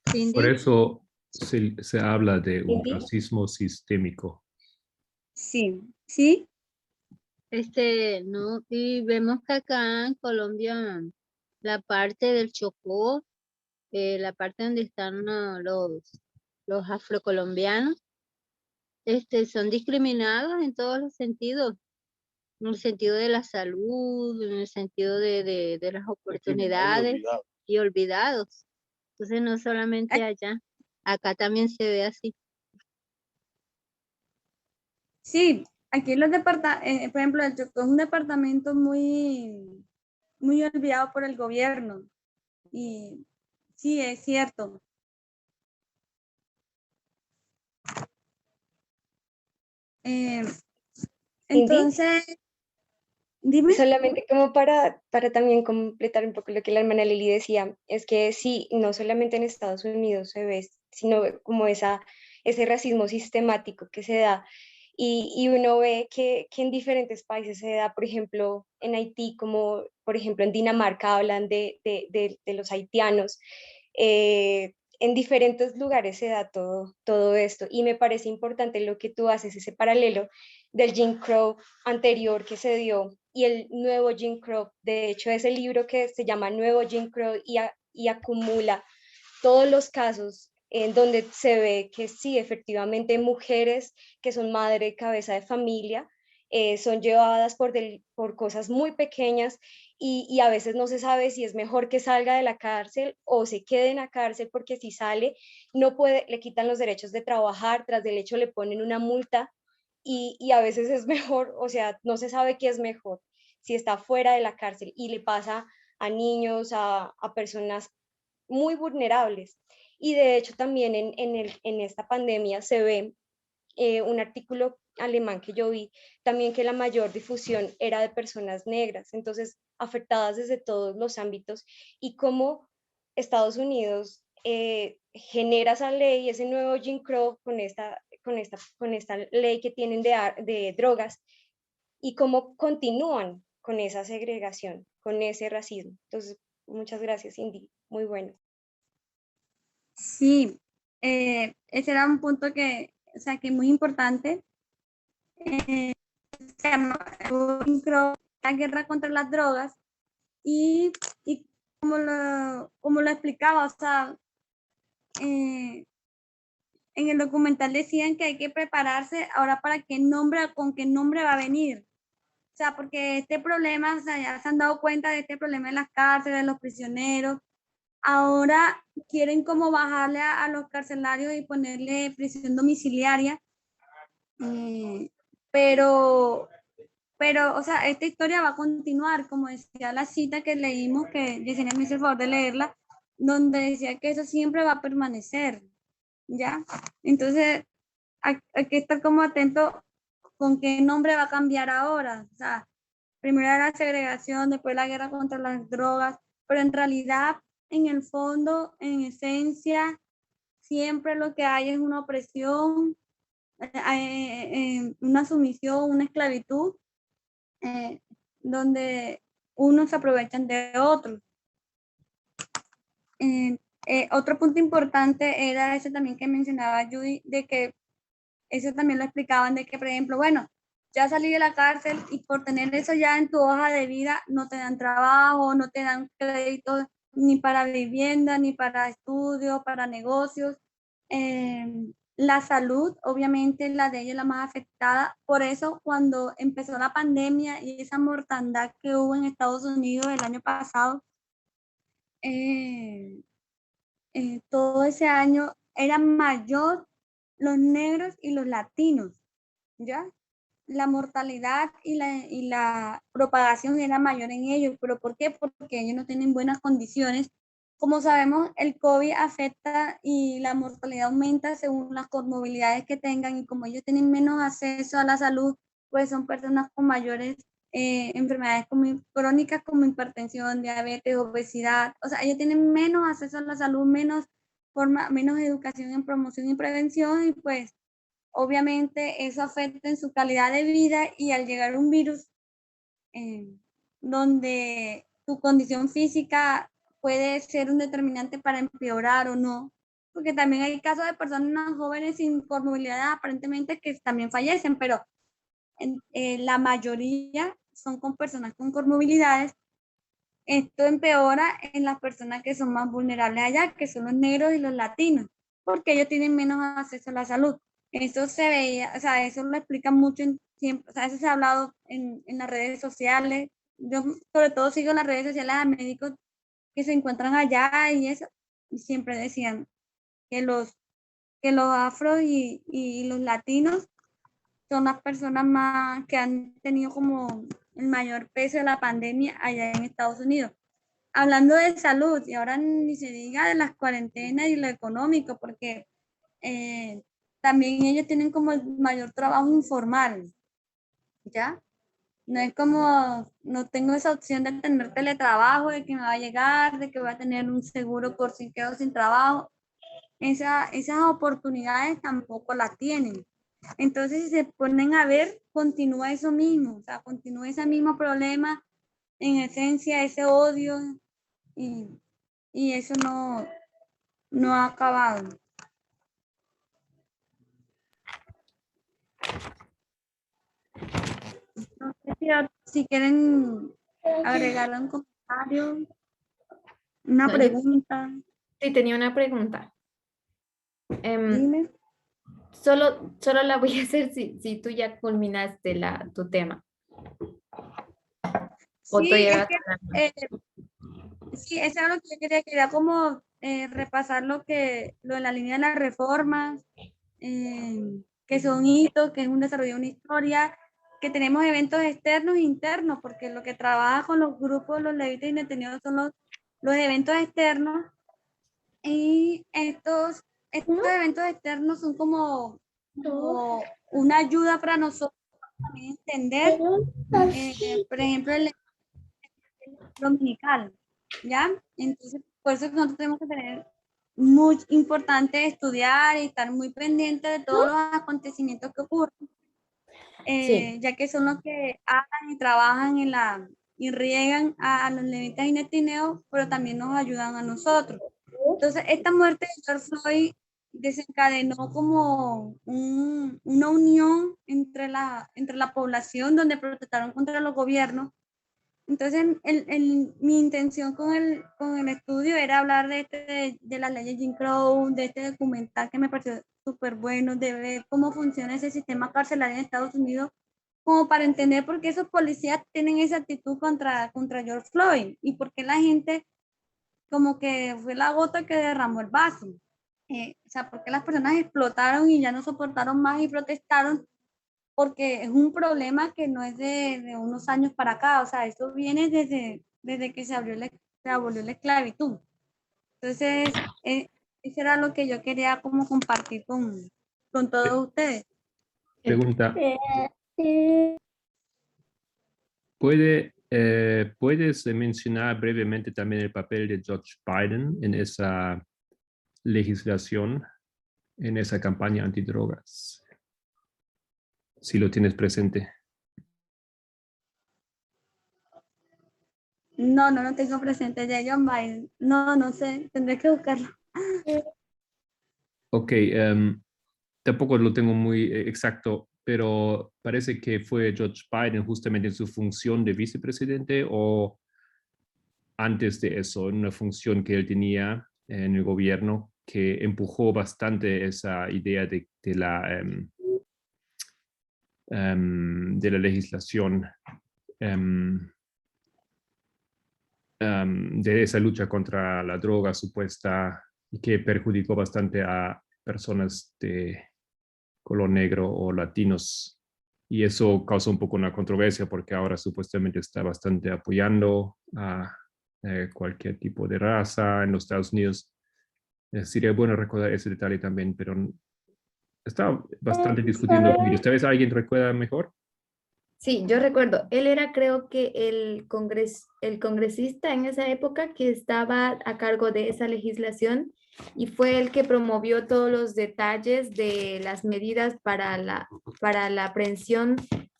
Por Cindy, eso se habla de un Cindy. racismo sistémico. Sí, sí, No, y vemos que acá en Colombia, la parte del Chocó, la parte donde están los afrocolombianos, son discriminados en todos los sentidos, en el sentido de la salud, en el sentido de las oportunidades y olvidados. Entonces, no solamente allá, acá también se ve así. sí, aquí los departamentos, por ejemplo, el Chocó es un departamento muy olvidado por el gobierno y sí, es cierto. Cindy, Entonces, dime. solamente como para también completar un poco lo que la hermana Lili decía, es que sí, no solamente en Estados Unidos se ve, sino como ese racismo sistemático que se da. Y uno ve que en diferentes países se da, por ejemplo, en Haití, como por ejemplo en Dinamarca hablan de los haitianos. En diferentes lugares se da todo esto y me parece importante lo que tú haces, ese paralelo del Jim Crow anterior que se dio y el nuevo Jim Crow. De hecho, ese libro que se llama Nuevo Jim Crow y acumula todos los casos en donde se ve que sí, efectivamente, mujeres que son madre, cabeza de familia, son llevadas por cosas muy pequeñas y a veces no se sabe si es mejor que salga de la cárcel o se quede en la cárcel porque si sale no puede, le quitan los derechos de trabajar, tras del hecho le ponen una multa y a veces es mejor, o sea, no se sabe qué es mejor, si está fuera de la cárcel y le pasa a niños, a personas muy vulnerables. Y de hecho también en esta pandemia se ve un artículo alemán que yo vi, también que la mayor difusión era de personas negras, entonces afectadas desde todos los ámbitos y cómo Estados Unidos genera esa ley, ese nuevo Jim Crow con esta ley que tienen de drogas y cómo continúan con esa segregación, con ese racismo. Entonces, muchas gracias, Cindy. Muy bueno. Sí, ese era un punto que, o sea, que es muy importante. Se llama la guerra contra las drogas y como lo explicaba, o sea, en el documental decían que hay que prepararse ahora para con qué nombre va a venir. O sea, porque este problema, o sea, ya se han dado cuenta de este problema en las cárceles, de los prisioneros. Ahora quieren como bajarle a los carcelarios y ponerle prisión domiciliaria. Pero, o sea, esta historia va a continuar, como decía la cita que leímos, que Yesenia me hizo el favor de leerla, donde decía que eso siempre va a permanecer, ¿ya? Entonces, hay que estar como atento con qué nombre va a cambiar ahora. O sea, primero la segregación, después la guerra contra las drogas, pero en realidad, en el fondo, en esencia, siempre lo que hay es una opresión, una sumisión, una esclavitud, eh, donde unos se aprovechan de otros. Otro punto importante era ese también que mencionaba Judy, de que eso también lo explicaban, de que, por ejemplo, bueno, ya salí de la cárcel y por tener eso ya en tu hoja de vida no te dan trabajo, no te dan crédito ni para vivienda, ni para estudios, para negocios. la salud, obviamente la de ella es la más afectada. Por eso cuando empezó la pandemia y esa mortandad que hubo en Estados Unidos el año pasado, todo ese año era mayor los negros y los latinos, ¿ya? La mortalidad y la propagación era mayor en ellos. ¿Pero por qué? Porque ellos no tienen buenas condiciones. Como sabemos, el COVID afecta y la mortalidad aumenta según las comorbilidades que tengan, y como ellos tienen menos acceso a la salud, pues son personas con mayores enfermedades crónicas como hipertensión, diabetes, obesidad. O sea, ellos tienen menos acceso a la salud, menos educación en promoción y prevención, y pues obviamente eso afecta en su calidad de vida, y al llegar un virus donde tu condición física puede ser un determinante para empeorar o no, porque también hay casos de personas jóvenes sin comorbilidad aparentemente que también fallecen, pero la mayoría son con personas con comorbilidades. Esto empeora en las personas que son más vulnerables allá, que son los negros y los latinos, porque ellos tienen menos acceso a la salud. Eso se veía, o sea, eso lo explica mucho, siempre, o sea, eso se ha hablado en las redes sociales. Yo sobre todo sigo en las redes sociales a médicos que se encuentran allá y eso, y siempre decían que los afros y los latinos son las personas más que han tenido como el mayor peso de la pandemia allá en Estados Unidos. Hablando de salud, y ahora ni se diga de las cuarentenas y lo económico, porque también ellos tienen como el mayor trabajo informal, ¿ya? No es como, no tengo esa opción de tener teletrabajo, de que me va a llegar, de que voy a tener un seguro por si quedo sin trabajo. Esas oportunidades tampoco las tienen. Entonces, si se ponen a ver, continúa eso mismo, o sea, continúa ese mismo problema, en esencia, ese odio, y eso no ha acabado. No sé si quieren agregar un comentario, una pregunta. Sí, tenía una pregunta. Dime. Solo la voy a hacer si tú ya culminaste tu tema. Sí, sí, eso es lo que yo quería como repasar lo de la línea de las reformas, que son hitos, que es un desarrollo de una historia, que tenemos eventos externos e internos, porque lo que trabaja con los grupos, los levitas y detenidos son los eventos externos, y estos eventos externos son como una ayuda para nosotros también entender, por ejemplo, el dominical, ¿ya? Entonces, por eso nosotros tenemos que tener muy importante estudiar y estar muy pendiente de todos los acontecimientos que ocurren, ya que son los que hablan y trabajan y riegan a los levitas y netineos, pero también nos ayudan a nosotros. Entonces, esta muerte de George Floyd desencadenó como una unión entre la población, donde protestaron contra los gobiernos. Entonces, mi intención con el estudio era hablar de las leyes Jim Crow, de este documental que me pareció súper bueno, de ver cómo funciona ese sistema carcelario en Estados Unidos, como para entender por qué esos policías tienen esa actitud contra George Floyd, y por qué la gente como que fue la gota que derramó el vaso. O sea, por qué las personas explotaron y ya no soportaron más y protestaron, porque es un problema que no es de unos años para acá, o sea, esto viene desde que se abolió la esclavitud. Entonces, eso era lo que yo quería como compartir con todos ustedes. Pregunta. ¿Puedes mencionar brevemente también el papel de George Biden en esa legislación, en esa campaña antidrogas? Si lo tienes presente. No tengo presente ya John Biden. No sé, tendré que buscarlo. Ok, tampoco lo tengo muy exacto, pero parece que fue George Biden justamente en su función de vicepresidente, o antes de eso, en una función que él tenía en el gobierno, que empujó bastante esa idea de la legislación, de esa lucha contra la droga supuesta, y que perjudicó bastante a personas de color negro o latinos. Y eso causó un poco una controversia porque ahora supuestamente está bastante apoyando a cualquier tipo de raza en los Estados Unidos. Sería bueno recordar ese detalle también, pero está bastante discutiendo con ellos. ¿Tal vez alguien recuerda mejor? Sí, yo recuerdo, él era creo que el congresista en esa época que estaba a cargo de esa legislación y fue el que promovió todos los detalles de las medidas para la aprehensión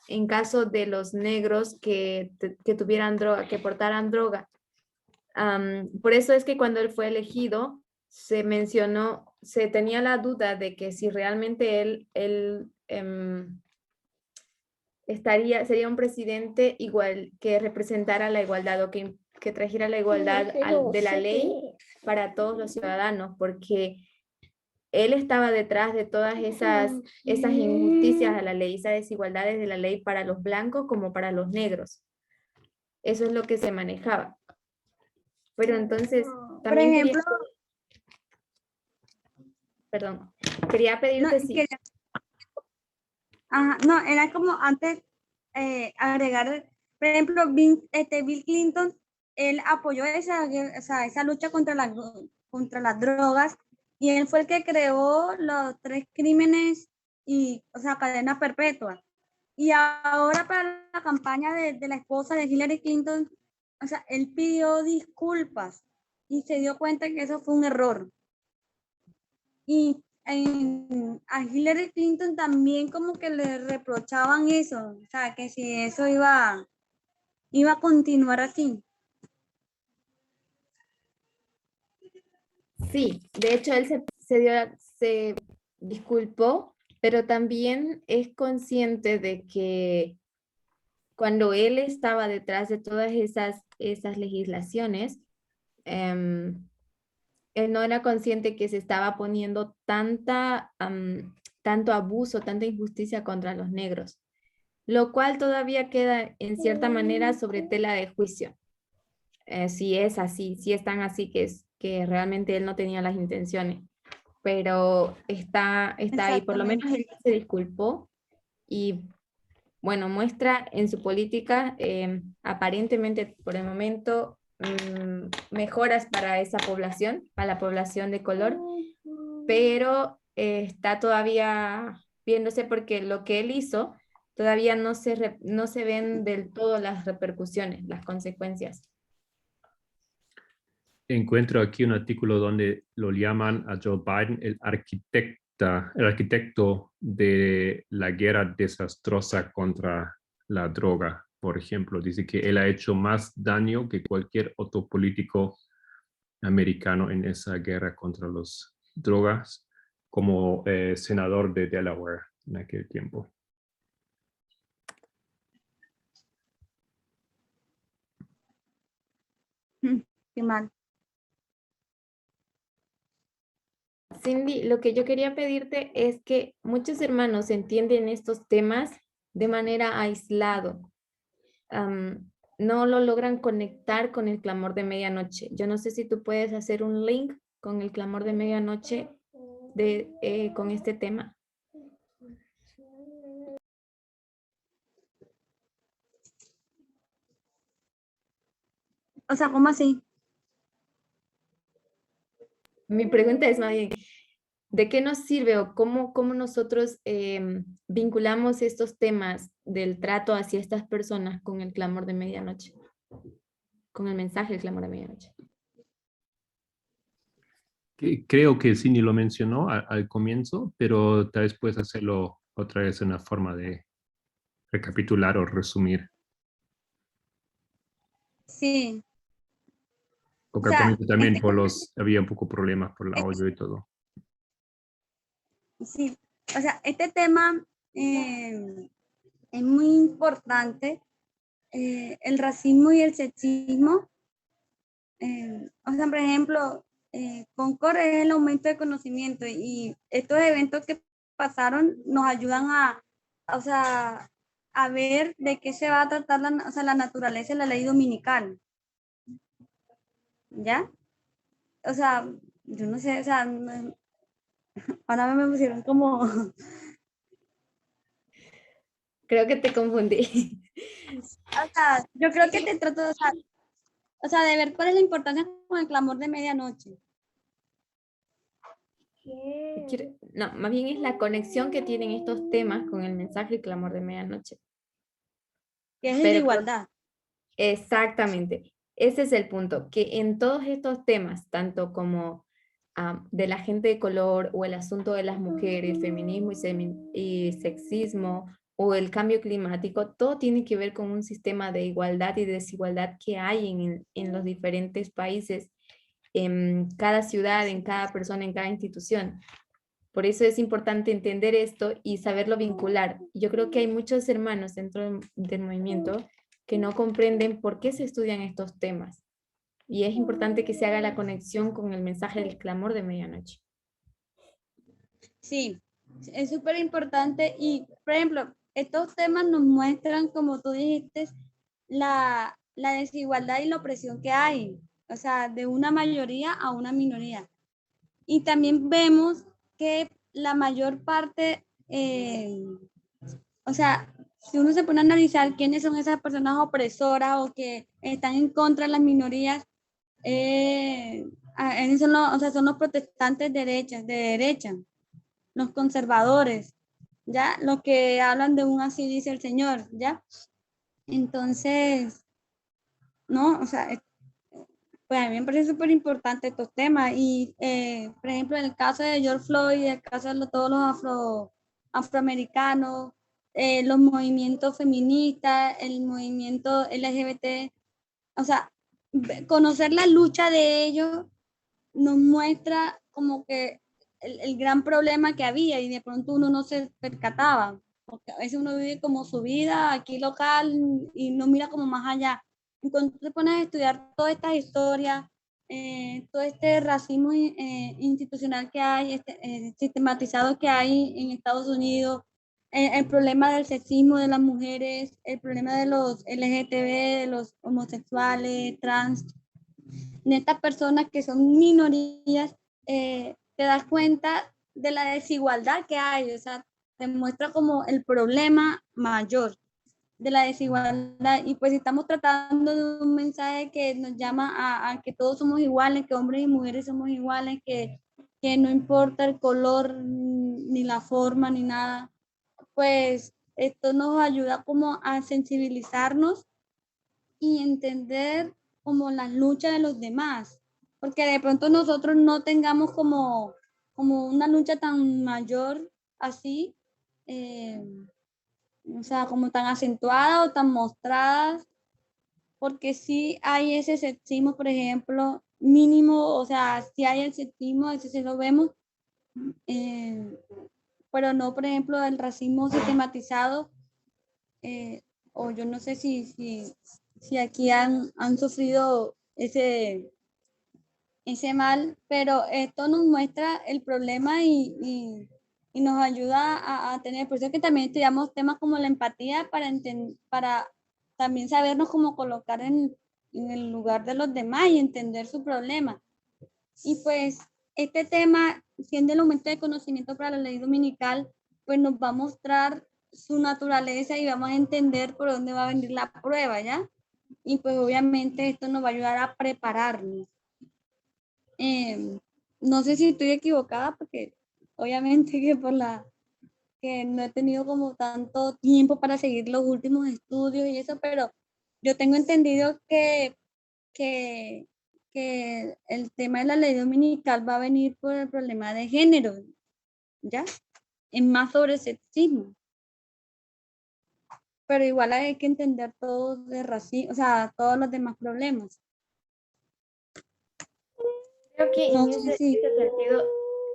en caso de los negros que tuvieran droga, que portaran droga. Por eso es que cuando él fue elegido, se mencionó, se tenía la duda de que si realmente él sería un presidente igual que representara la igualdad o que trajera la igualdad de la ley para todos los ciudadanos, porque él estaba detrás de todas esas injusticias a la ley, esas desigualdades de la ley para los blancos como para los negros. Eso es lo que se manejaba. Pero entonces, también quería pedirte si... No, era como antes agregar, por ejemplo, Bill Clinton, él apoyó esa lucha contra las drogas, y él fue el que creó los 3 crímenes y, cadena perpetua. Y ahora para la campaña de la esposa de Hillary Clinton, él pidió disculpas y se dio cuenta que eso fue un error. Y a Hillary Clinton también como que le reprochaban eso, que si eso iba a continuar así. Sí, de hecho él se disculpó, pero también es consciente de que cuando él estaba detrás de todas esas legislaciones, él no era consciente que se estaba poniendo tanto abuso, tanta injusticia contra los negros, lo cual todavía queda en cierta manera sobre tela de juicio. Si es así, si es tan así que realmente él no tenía las intenciones, pero está ahí, por lo menos él se disculpó y bueno, muestra en su política aparentemente por el momento mejoras para esa población, para la población de color, pero está todavía viéndose porque lo que él hizo todavía no se ven del todo las repercusiones, las consecuencias. Encuentro aquí un artículo donde lo llaman a Joe Biden el arquitecto de la guerra desastrosa contra la droga. Por ejemplo, dice que él ha hecho más daño que cualquier otro político americano en esa guerra contra las drogas, como senador de Delaware en aquel tiempo. Qué mal. Cindy, lo que yo quería pedirte es que muchos hermanos entienden estos temas de manera aislado. No lo logran conectar con el clamor de medianoche. Yo no sé si tú puedes hacer un link con el clamor de medianoche con este tema. ¿Cómo así? Mi pregunta es más bien, ¿de qué nos sirve o cómo nosotros vinculamos estos temas del trato hacia estas personas con el clamor de medianoche? Con el mensaje del clamor de medianoche. Creo que Cindy lo mencionó al comienzo, pero tal vez puedes hacerlo otra vez en una forma de recapitular o resumir. Sí. Porque al comienzo también había un poco problemas por el audio y todo. Sí, este tema es muy importante. El racismo y el sexismo. Por ejemplo, Concord es el aumento de conocimiento y estos eventos que pasaron nos ayudan o sea, a ver de qué se va a tratar o sea, la naturaleza de la ley dominical. ¿Ya? O sea, yo no sé, o sea, ahora me pusieron como... Creo que te confundí. O sea, yo creo que te trato, o sea, de ver cuál es la importancia con el clamor de medianoche. No, más bien es la conexión que tienen estos temas con el mensaje y clamor de medianoche. Que es Pero desigualdad. Exactamente. Ese es el punto, que en todos estos temas, tanto como de la gente de color o el asunto de las mujeres, feminismo y sexismo o el cambio climático, todo tiene que ver con un sistema de igualdad y desigualdad que hay en los diferentes países, en cada ciudad, en cada persona, en cada institución. Por eso es importante entender esto y saberlo vincular. Yo creo que hay muchos hermanos dentro del movimiento que no comprenden por qué se estudian estos temas. Y es importante que se haga la conexión con el mensaje del clamor de medianoche. Sí, es súper importante y, por ejemplo, estos temas nos muestran, como tú dijiste, la desigualdad y la opresión que hay, o sea, de una mayoría a una minoría. Y también vemos que la mayor parte, o sea, si uno se pone a analizar quiénes son esas personas opresoras o que están en contra de las minorías, son los, o sea, son los protestantes de derecha, los conservadores, ¿ya? Los que hablan de un así dice el Señor, ¿ya? Entonces, ¿no? O sea, pues a mí me parece súper importante estos temas y, por ejemplo, en el caso de George Floyd, en el caso de todos los afroamericanos, los movimientos feministas, el movimiento LGBT, o sea, conocer la lucha de ellos nos muestra como que el gran problema que había y de pronto uno no se percataba, porque a veces uno vive como su vida aquí local y no mira como más allá. Y cuando te pones a estudiar todas estas historias, todo este racismo institucional que hay, sistematizado que hay en Estados Unidos, el problema del sexismo de las mujeres, el problema de los LGTB, de los homosexuales, trans, de estas personas que son minorías, te das cuenta de la desigualdad que hay, o sea, te muestra como el problema mayor de la desigualdad y pues estamos tratando de un mensaje que nos llama a que todos somos iguales, que hombres y mujeres somos iguales, que no importa el color ni la forma ni nada, pues esto nos ayuda como a sensibilizarnos y entender como las luchas de los demás, porque de pronto nosotros no tengamos como una lucha tan mayor así, o sea, como tan acentuada o tan mostrada, porque sí hay ese sexismo, por ejemplo, mínimo, o sea, sí hay el sexismo, ese sí lo vemos, pero no, por ejemplo, el racismo sistematizado, o yo no sé si aquí han sufrido ese mal, pero esto nos muestra el problema y nos ayuda a tener, por eso es que también estudiamos temas como la empatía para también sabernos cómo colocar en el lugar de los demás y entender su problema. Y pues este tema, siendo el aumento de conocimiento para la ley dominical, pues nos va a mostrar su naturaleza y vamos a entender por dónde va a venir la prueba, ¿ya? Y pues obviamente esto nos va a ayudar a prepararnos. No sé si estoy equivocada porque obviamente que no he tenido como tanto tiempo para seguir los últimos estudios y eso, pero yo tengo entendido que el tema de la ley dominical va a venir por el problema de género, ¿ya? Es más sobre sexismo. Pero igual hay que entender todo de racismo, o sea, todos los demás problemas. Creo que No en sé ese sentido,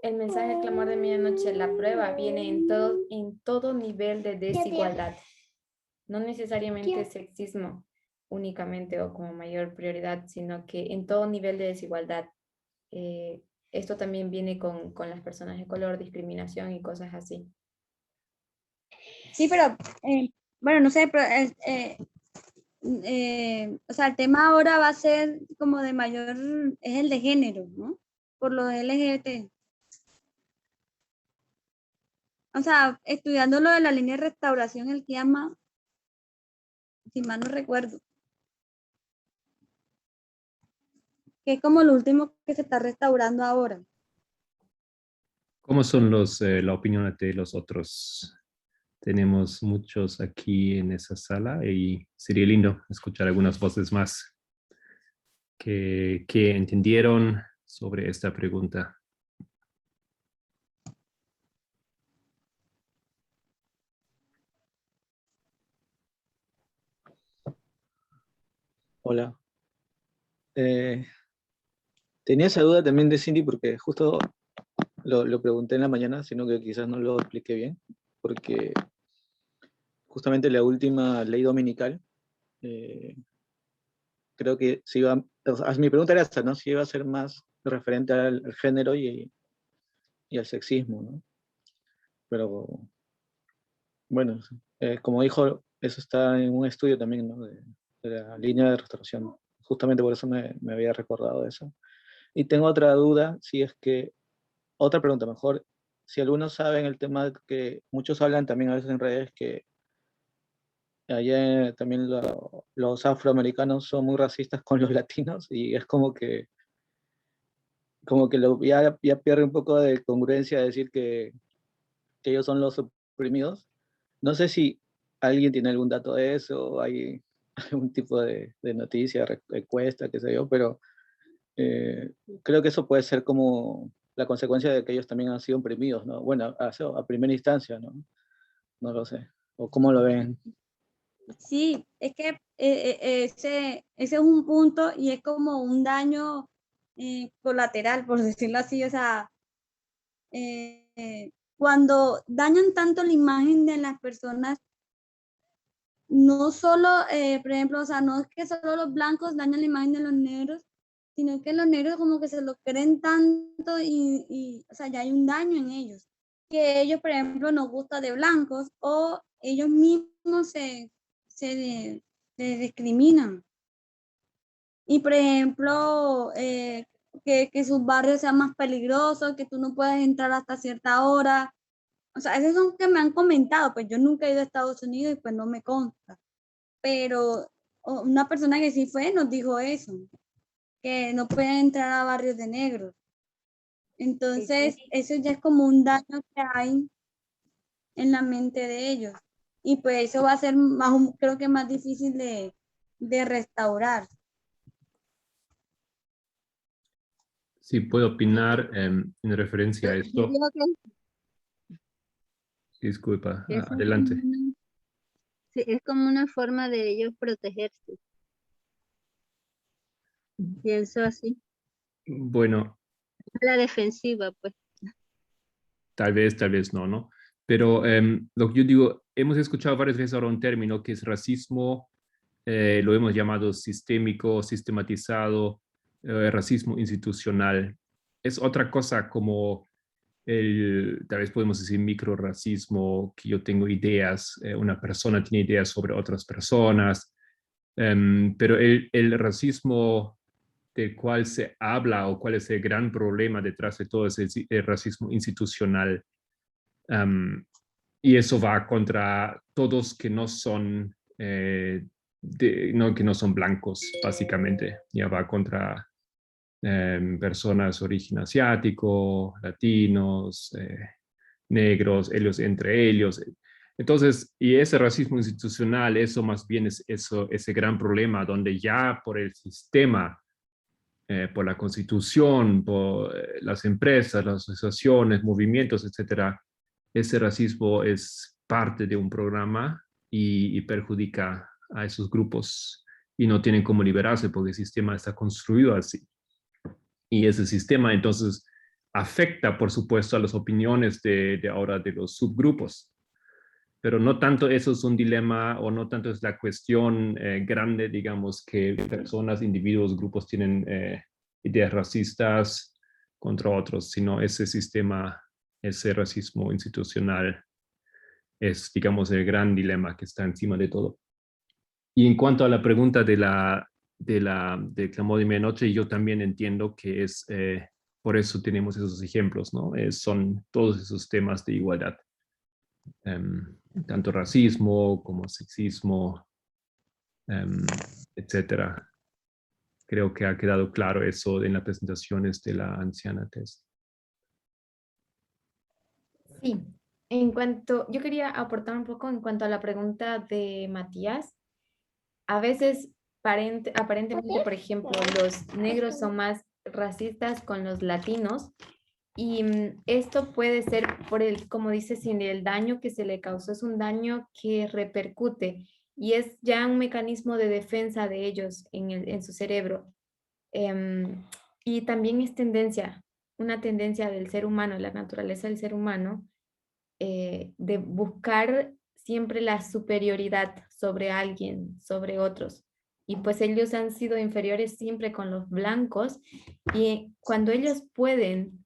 el mensaje del clamor de medianoche, la prueba, viene en todo nivel de desigualdad. No necesariamente sexismo únicamente o como mayor prioridad, sino que en todo nivel de desigualdad. esto también viene con las personas de color, discriminación y cosas así. Sí, pero bueno, no sé, pero o sea, el tema ahora va a ser como de mayor, es el de género, ¿no? Por lo de LGBT. O sea, estudiando lo de la línea de restauración, el que llama, si mal no recuerdo, que es como lo último que se está restaurando ahora. ¿Cómo son la opinión de los otros? Tenemos muchos aquí en esa sala y sería lindo escuchar algunas voces más que entendieron sobre esta pregunta. Hola. Tenía esa duda también de Cindy porque justo lo pregunté en la mañana, sino que quizás no lo expliqué bien, porque justamente la última ley dominical, creo que se iba, o sea, mi pregunta era esta, ¿no? Si iba a ser más referente al género y al sexismo, ¿no? Pero bueno, como dijo, eso está en un estudio también, ¿no? De la línea de restauración. Justamente por eso me había recordado eso. Y tengo otra duda, si es que, otra pregunta mejor, si algunos saben el tema que muchos hablan también a veces en redes, que allá también los afroamericanos son muy racistas con los latinos, y es como que ya pierde un poco de congruencia decir que ellos son los oprimidos. No sé si alguien tiene algún dato de eso, o hay algún tipo de noticia, encuesta, qué sé yo, pero creo que eso puede ser como la consecuencia de que ellos también han sido oprimidos, ¿no? Bueno, a primera instancia, ¿no? No lo sé. ¿O cómo lo ven? Sí, es que ese es un punto y es como un daño colateral, por decirlo así. O sea, cuando dañan tanto la imagen de las personas, no solo, por ejemplo, o sea, no es que solo los blancos dañan la imagen de los negros, sino que los negros como que se lo creen tanto y o sea, ya hay un daño en ellos. Que ellos, por ejemplo, nos gusta de blancos o ellos mismos se discriminan. Y, por ejemplo, que sus barrios sean más peligrosos, que tú no puedes entrar hasta cierta hora. O sea, esos son que me han comentado, pues yo nunca he ido a Estados Unidos y pues no me consta. Pero una persona que sí fue nos dijo eso, que no pueden entrar a barrios de negros. Entonces, eso ya es como un daño que hay en la mente de ellos. Y pues eso va a ser más, creo que más difícil de restaurar. Sí, puedo opinar en referencia a Yo esto. digo Disculpa, que adelante. sí, es como una forma de ellos protegerse. Pienso así. Bueno, A la defensiva, pues. tal vez no, ¿no? Pero lo que yo digo, hemos escuchado varias veces ahora un término que es racismo, lo hemos llamado sistémico, sistematizado, racismo institucional. Es otra cosa como tal vez podemos decir microracismo, que yo tengo ideas, una persona tiene ideas sobre otras personas, pero el racismo del cual se habla o cuál es el gran problema detrás de todo es el racismo institucional. Y eso va contra todos que no son, que no son blancos, básicamente. Ya va contra personas de origen asiático, latinos, negros, ellos entre ellos. Entonces, y ese racismo institucional, eso más bien es ese gran problema donde ya por el sistema, por la constitución, por las empresas, las asociaciones, movimientos, etcétera, ese racismo es parte de un programa y perjudica a esos grupos y no tienen cómo liberarse porque el sistema está construido así. Y ese sistema entonces afecta, por supuesto, a las opiniones de ahora de los subgrupos. Pero no tanto eso es un dilema o no tanto es la cuestión grande, digamos, que personas, individuos, grupos tienen ideas racistas contra otros, sino ese sistema, ese racismo institucional es, digamos, el gran dilema que está encima de todo. Y en cuanto a la pregunta del clamor de medianoche, yo también entiendo que es, por eso tenemos esos ejemplos, ¿no? Son todos esos temas de igualdad. Tanto racismo como sexismo, etcétera. Creo que ha quedado claro eso en las presentaciones de la anciana Tess. Sí, yo quería aportar un poco en cuanto a la pregunta de Matías. A veces, aparentemente, por ejemplo, los negros son más racistas con los latinos, y esto puede ser por como dice Cindy, el daño que se le causó es un daño que repercute y es ya un mecanismo de defensa de ellos en su cerebro. Y también es una tendencia del ser humano, la naturaleza del ser humano, de buscar siempre la superioridad sobre alguien, sobre otros. Y pues ellos han sido inferiores siempre con los blancos, y cuando ellos pueden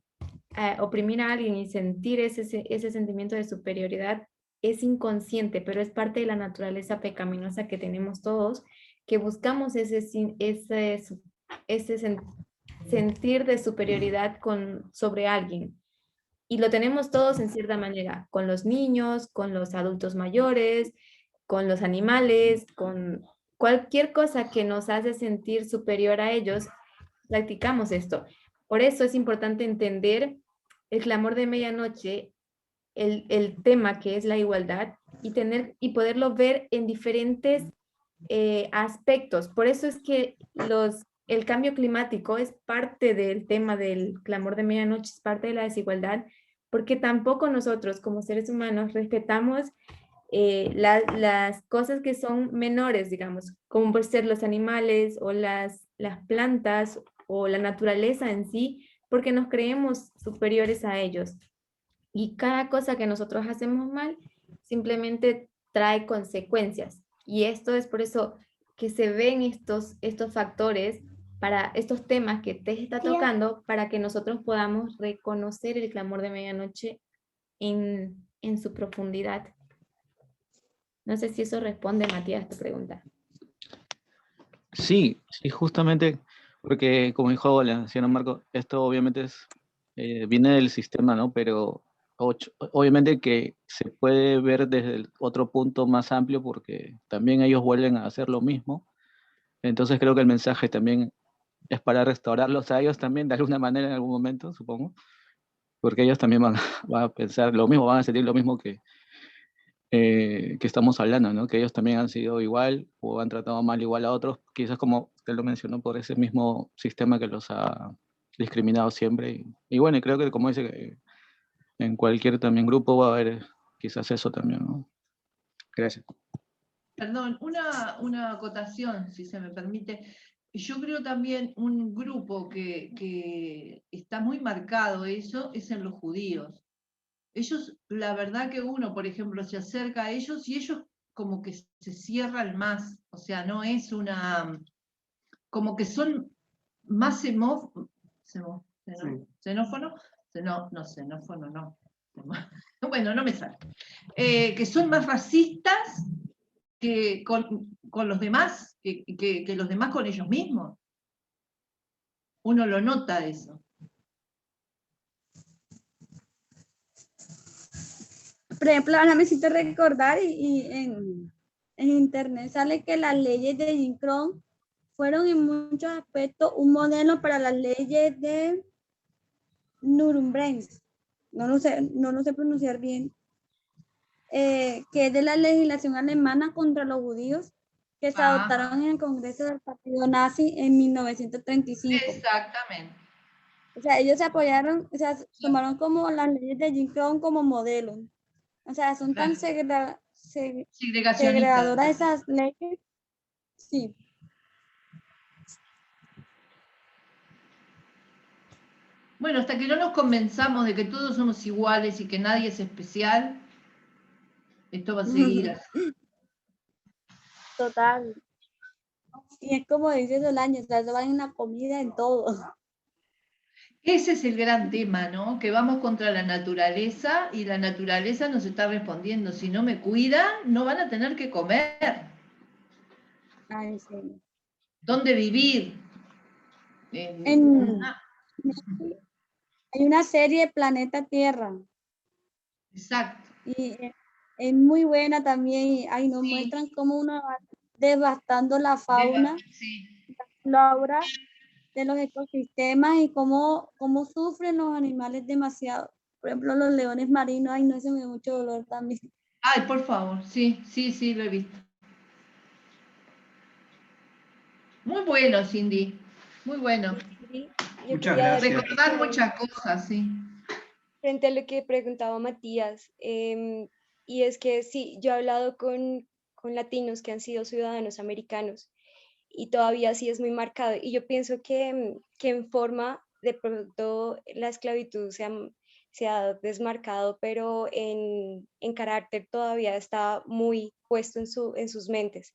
oprimir a alguien y sentir ese sentimiento de superioridad, es inconsciente, pero es parte de la naturaleza pecaminosa que tenemos todos, que buscamos ese sentir de superioridad sobre alguien. Y lo tenemos todos en cierta manera, con los niños, con los adultos mayores, con los animales, con cualquier cosa que nos hace sentir superior a ellos, practicamos esto. Por eso es importante entender el clamor de medianoche, el tema que es la igualdad, y poderlo ver en diferentes aspectos. Por eso es que el cambio climático es parte del tema del clamor de medianoche, es parte de la desigualdad, porque tampoco nosotros como seres humanos respetamos las cosas que son menores, digamos, como por ser los animales o las plantas o la naturaleza en sí, porque nos creemos superiores a ellos. Y cada cosa que nosotros hacemos mal simplemente trae consecuencias. Y esto es por eso que se ven estos factores para estos temas que te está tocando, para que nosotros podamos reconocer el clamor de medianoche en su profundidad. No sé si eso responde, Matías, a tu pregunta. Sí, sí, justamente, porque como dijo la señora Marco, esto obviamente viene del sistema, ¿no? Pero obviamente que se puede ver desde el otro punto más amplio, porque también ellos vuelven a hacer lo mismo. Entonces creo que el mensaje también es para restaurarlos a ellos también de alguna manera en algún momento, supongo, porque ellos también van a pensar lo mismo, van a sentir lo mismo que estamos hablando, ¿no? Que ellos también han sido igual o han tratado mal igual a otros, quizás como usted lo mencionó, por ese mismo sistema que los ha discriminado siempre. Y bueno, y creo que como dice, que en cualquier también grupo va a haber quizás eso también, ¿no? Gracias. Perdón, una acotación, si se me permite. Yo creo también un grupo que está muy marcado eso es en los judíos. Ellos, la verdad que uno, por ejemplo, se acerca a ellos y ellos como que se cierran más, o sea, no es como que son más xenófono, bueno, no me sale, que son más racistas que con los demás, que los demás con ellos mismos. Uno lo nota eso. Por ejemplo, ahora me hiciste recordar y en internet sale que las leyes de Jim Crow fueron en muchos aspectos un modelo para las leyes de Nuremberg. No lo sé pronunciar bien. Que es de la legislación alemana contra los judíos que se adoptaron en el Congreso del Partido Nazi en 1935. Exactamente. O sea, ellos se apoyaron, o sea, tomaron como las leyes de Jim Crow como modelo. O sea, son tan segregadoras esas leyes. Sí. Bueno, hasta que no nos convenzamos de que todos somos iguales y que nadie es especial, esto va a seguir así. Total. Y es como dice Solange, o sea, eso va en la comida, en todo. Ese es el gran tema, ¿no? Que vamos contra la naturaleza y la naturaleza nos está respondiendo. Si no me cuidan, no van a tener que comer. Ay, sí. ¿Dónde vivir? En, hay una serie Planeta Tierra Exacto. y es muy buena también. Y ahí nos Sí. muestran cómo uno va devastando la fauna, Sí. la flora de los ecosistemas y cómo sufren los animales demasiado. Por ejemplo, los leones marinos, ay, no, eso me da mucho dolor también. Ay, por favor, sí, sí, sí, lo he visto. Muy bueno, Cindy. Muy bueno. Sí, yo Muchas quería gracias. Recordar muchas cosas, sí. frente a lo que preguntaba Matías, y es que sí, yo he hablado con latinos que han sido ciudadanos americanos y todavía sí es muy marcado. Y yo pienso que en forma, de pronto, la esclavitud se ha desmarcado, pero en carácter todavía está muy puesto en sus mentes.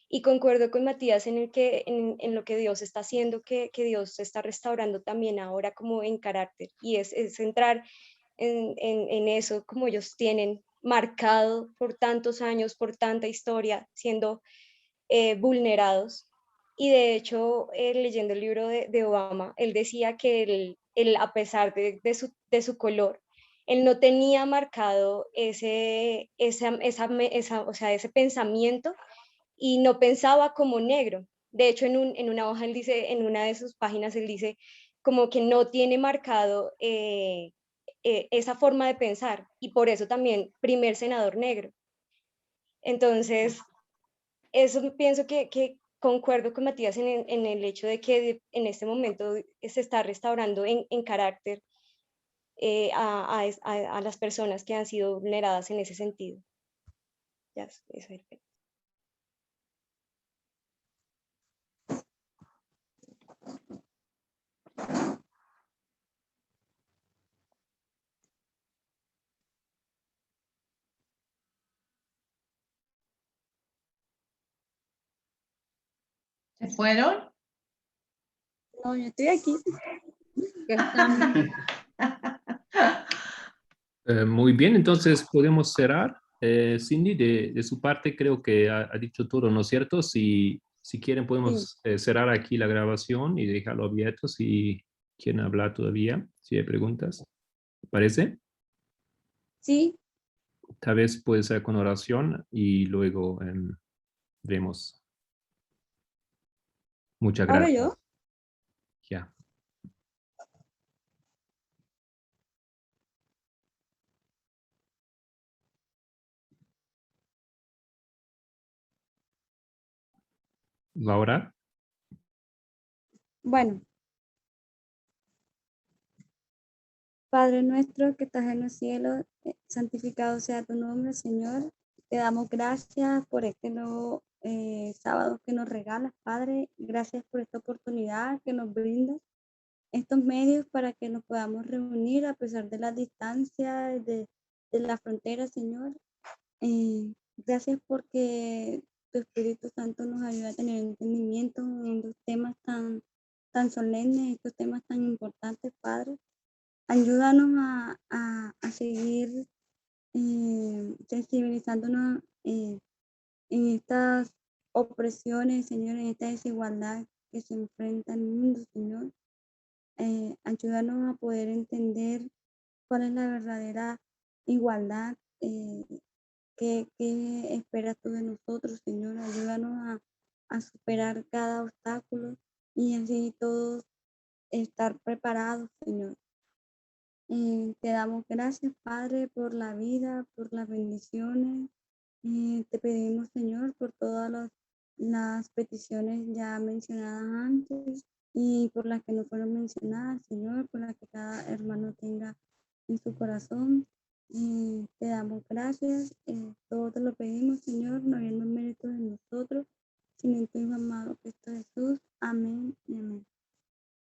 Y concuerdo con Matías en lo que Dios está haciendo, que Dios está restaurando también ahora como en carácter, y es entrar en eso como ellos tienen marcado por tantos años, por tanta historia, siendo vulnerados. Y de hecho, leyendo el libro de Obama, él decía que él a pesar de su color, él no tenía marcado o sea, ese pensamiento y no pensaba como negro. De hecho, en una hoja, él dice, en una de sus páginas, él dice como que no tiene marcado esa forma de pensar y por eso también primer senador negro. Entonces, eso pienso que concuerdo con Matías en el hecho de que en este momento se está restaurando en carácter a las personas que han sido vulneradas en ese sentido. Ya, eso es perfecto. ¿Se fueron? No, yo estoy aquí. Ya estamos. Muy bien, entonces podemos cerrar. Cindy, de su parte creo que ha dicho todo, ¿no es cierto? Si quieren podemos cerrar aquí la grabación y dejarlo abierto si quieren hablar todavía, si hay preguntas. ¿Te parece? Sí, Tal vez puede ser con oración y luego vemos. Muchas ahora gracias. yo. Ya. Laura. Bueno, Padre nuestro que estás en los cielos, santificado sea tu nombre, Señor. Te damos gracias por este nuevo sábado que nos regalas, Padre. Gracias por esta oportunidad que nos brindas, estos medios para que nos podamos reunir a pesar de la distancia, de la frontera, Señor. Gracias porque tu Espíritu Santo nos ayuda a tener entendimiento en los temas tan solemnes, estos temas tan importantes, Padre. Ayúdanos a seguir sensibilizándonos en estas opresiones, Señor, en esta desigualdad que se enfrenta el mundo, Señor. Ayúdanos a poder entender cuál es la verdadera igualdad que esperas tú de nosotros, Señor. Ayúdanos a superar cada obstáculo y así todos estar preparados, Señor. Te damos gracias, Padre, por la vida, por las bendiciones. Te pedimos, Señor, por todas las peticiones ya mencionadas antes y por las que no fueron mencionadas, Señor, por las que cada hermano tenga en su corazón. Te damos gracias. Todo te lo pedimos, Señor, no habiendo méritos en nosotros, sino en tu Hijo amado Cristo Jesús. Amén y amén.